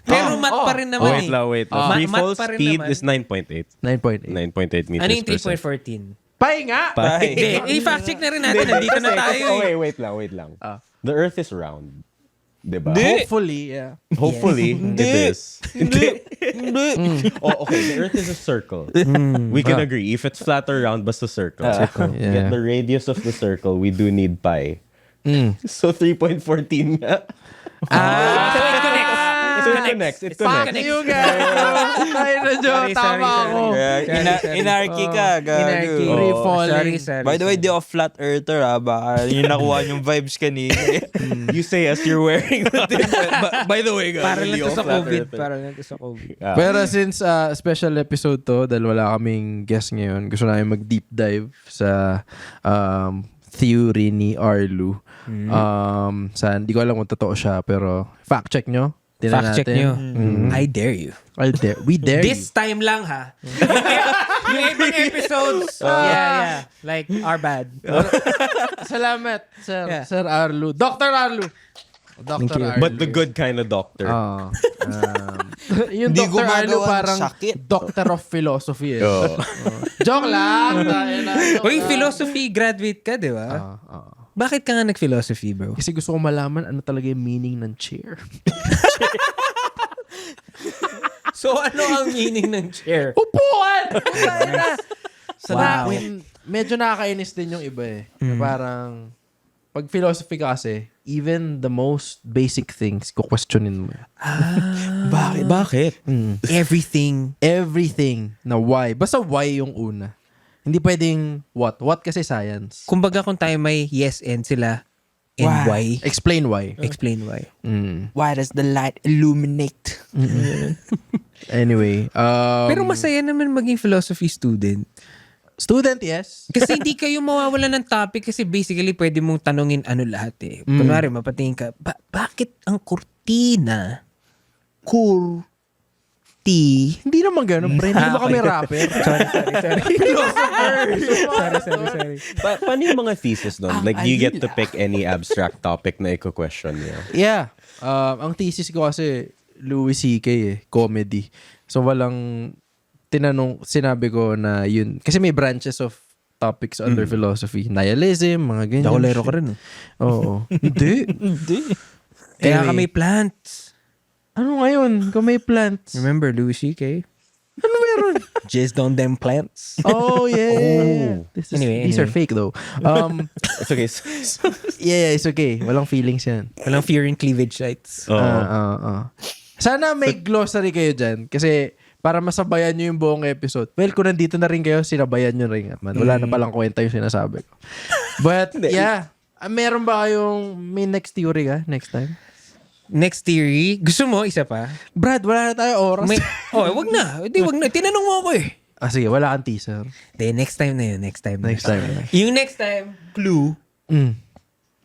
Pero math pa rin naman Wait eh. lang, wait lang. Free Math fall pa rin speed naman. is 9.8. 9.8. 9.8 meters Ano yung per second. 3.14? Pay nga! Hindi, i-fact check na rin natin. Nandito na tayo eh. Wait lang. The earth is round. Diba? Hopefully, yeah. Hopefully, it is. Hindi. Oh, okay. The earth is a circle. We can agree. If it's flat or round, basta circle. Yeah. Get the radius of the circle, we do need pi. So 3.14 nga. So it connects. It connects. You guys! Ay, medyo tama ako. Inarchy ka, Inarchy. gago. Free falling. Sorry. By the way, di ako flat earther baka yung nakuha yung vibes kanina. You say as you're wearing the thing. By the way, Para lang hindi to ako sa flat COVID. earther. Para lang to sa COVID. Pero since special episode to, dahil wala kaming guest ngayon, gusto namin mag-deep dive sa theory ni Arlu. Hindi ko alam kung totoo siya, pero fact check nyo. Tingnan Fact check natin. nyo. I dare you. We dare This you. time lang ha. Yung ibang episodes, yeah. Like, are bad. Salamat, Sir, Yeah. Sir Arlu. Dr. Arlu. Dr. Arlu. But the good kind of doctor. Yung Hindi Dr. Arlu gumagawa ng parang sakit. Doctor of Philosophy. Eh. Oo. Joke lang. Joke Uy, lang. philosophy graduate ka, di ba? Bakit ka nga nag-philosophy, bro? Kasi gusto ko malaman ano talaga yung meaning ng chair. So, ano ang meaning ng chair? Upuan! Wow. Medyo nakakainis din yung iba eh. Na parang, pag philosophy ka kasi, even the most basic things, kukwestiyonin mo. Bakit? Everything. Everything na why. Basta why yung una. Hindi pwedeng what. What kasi science. Kumbaga kung tayo may yes and sila, and why. Explain why. Explain why. Why does the light illuminate? Anyway. Pero masaya naman maging philosophy student. Student, yes. Kasi hindi kayo mawawala ng topic kasi basically pwede mong tanungin ano lahat eh. Kunwari, mapatingin ka, bakit ang kurtina? Hindi naman ganun, pre. Hindi ba kami rapper? Sorry. Paano yung mga thesis doon? Like, you get to pick any abstract topic na i-question niyo. Yeah. Ang thesis ko kasi, Louis C.K. Comedy. So, walang sinabi ko na yun. Kasi may branches of topics under philosophy. Nihilism, mga ganyan. Dakulero ka rin. Oo. Hindi. Kaya Anyway. kami plants. Ano ngayon? Kung may plants. Remember Louis C.K.? Ano meron? Jizzed on them plants. Oh, yeah. These are fake though. It's okay. Yeah, it's okay. Walang feelings yan. Walang fear in cleavage sites. Sana may glossary kayo dyan. Kasi para masabayan nyo yung buong episode. Well, kung nandito na rin kayo, sinabayan nyo rin. Man. Wala na palang kwenta yung sinasabi ko. But, yeah. Meron ba kayong may next theory ka next time? Next theory. Gusto mo, isa pa? Brad, wala na tayo oras. Wag na. Hindi, wag na. Tinanong mo ako eh. Sige, wala kang teaser. Hindi, next time na yun. Next time. Yung next time, clue,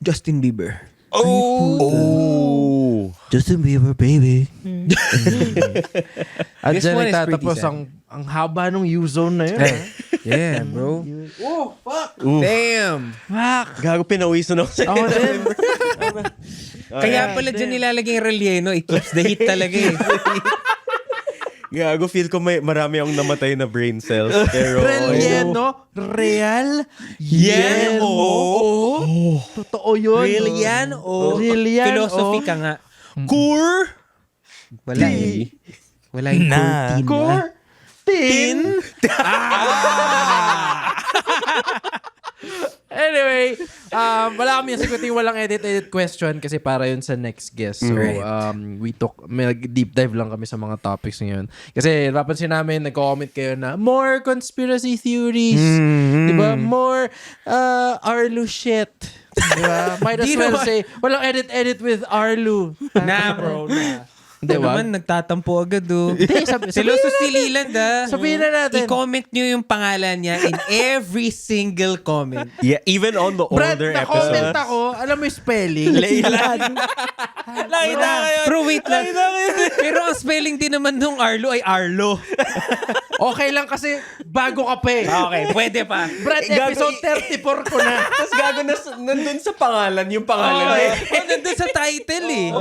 Justin Bieber. Justin Bieber, baby. At This dyan one is nagtatapos pretty ang haba nung U-zone na yun. Yeah, bro. Oh, fuck! Damn! Fuck! Gago, pinawisan ako sa Ako din. Kaya pala dyan nilalagay yung relleno. It keeps the heat talaga eh. Gago, feel ko marami akong namatay na brain cells. Pero, Relleno? Real? Yan, oo. Totoo yun. Real yan, o. Real yan, Philosophy ka nga. Core? Wala eh. Wala yung core tin. Anyway, wala kami sagutin walang edit question kasi para yun sa next guest. So, deep dive lang kami sa mga topics ngayon. Kasi napansin namin, nag-comment kayo na more conspiracy theories. Diba? More Arlu shit. Diba? Might as well say, walang edit with Arlu. Nah, bro. Nah. Hindi, naman, nagtatampo agad do. Siloso si Leland Sabihin na natin. I-comment nyo yung pangalan niya in every single comment. yeah, even on the Brad, older na-comment episodes. ako. Alam mo yung spelling? Nakita kayo. Bro, wait lang. Pero ang spelling din naman nung Arlo ay Arlo. Okay lang kasi bago ka pa eh. Okay, pwede pa. Brad, episode 34 ko na. Tapos gago nandun sa pangalan, yung pangalan. Nandun sa title eh.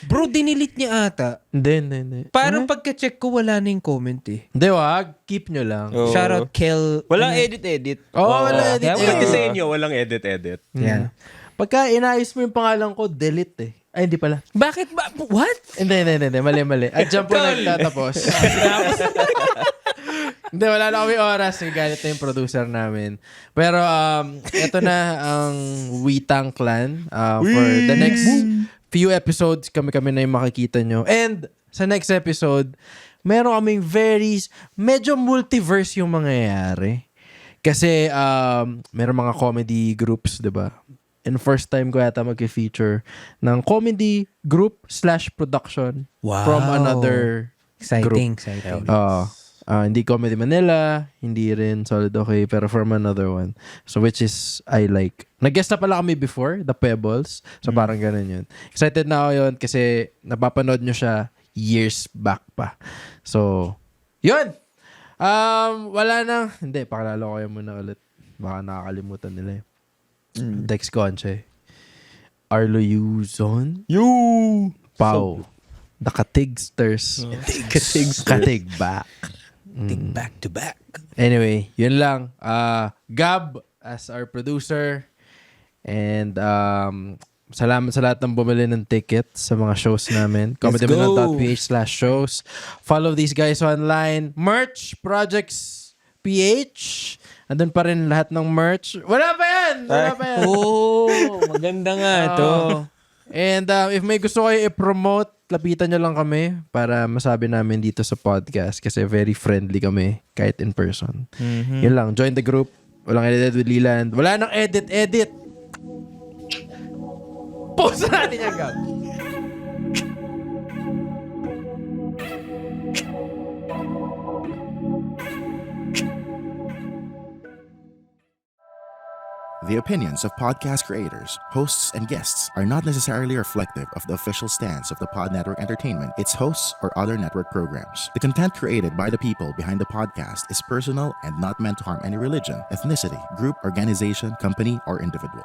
Bro, dinilit niya ata. Hindi. Parang pagka-check ko, wala na yung comment eh. Hindi, wag. Keep nyo lang. Shoutout Kel. Walang edit-edit. Wala edit. Pati sa inyo, walang edit. Yeah. Pagka inayos mo yung pangalan ko, delete eh. Ay, hindi pala. Bakit ba? What? Hindi. Mali. At dyan po nagtatapos. Hindi, wala na kami oras. Galit na yung producer namin. Pero, ito na ang Witang Clan. For the next few episodes, kami na yung makikita nyo. And, sa next episode, meron kaming medyo multiverse yung mangyayari. Kasi, meron mga comedy groups, diba? And first time ko yata mag-feature ng comedy group / production from another group. Exciting. Hindi Comedy Manila, hindi rin Solid Okay, pero from another one. So which is, I like. Nag-guest na pala kami before, The Pebbles. So parang ganun yun. Excited na ako yun kasi napapanood nyo siya years back pa. So, yun! Wala na. Hindi, pakilala ko kayo muna ulit. Baka nakakalimutan nila eh. Dex Conche. Arlo Yuzon. Pau. The Katigsters. Katigback. Back to back. Anyway, yun lang. Gab as our producer. And salamat sa lahat ng bumili ng tickets sa mga shows namin. comedymanila.ph/shows. Follow these guys online. Merch, Projects PH. Andun pa rin lahat ng merch. Wala pa yan! yan! Wala pa yan. Oh, maganda nga to. And if may gusto kayo i-promote, lapitan nyo lang kami para masabi namin dito sa podcast kasi very friendly kami kahit in person. Yun lang. Join the group. Walang edit with Leland. Wala nang edit. Post natin yan, Gab. The opinions of podcast creators, hosts, and guests are not necessarily reflective of the official stance of the Pod Network Entertainment, its hosts, or other network programs. The content created by the people behind the podcast is personal and not meant to harm any religion, ethnicity, group, organization, company, or individual.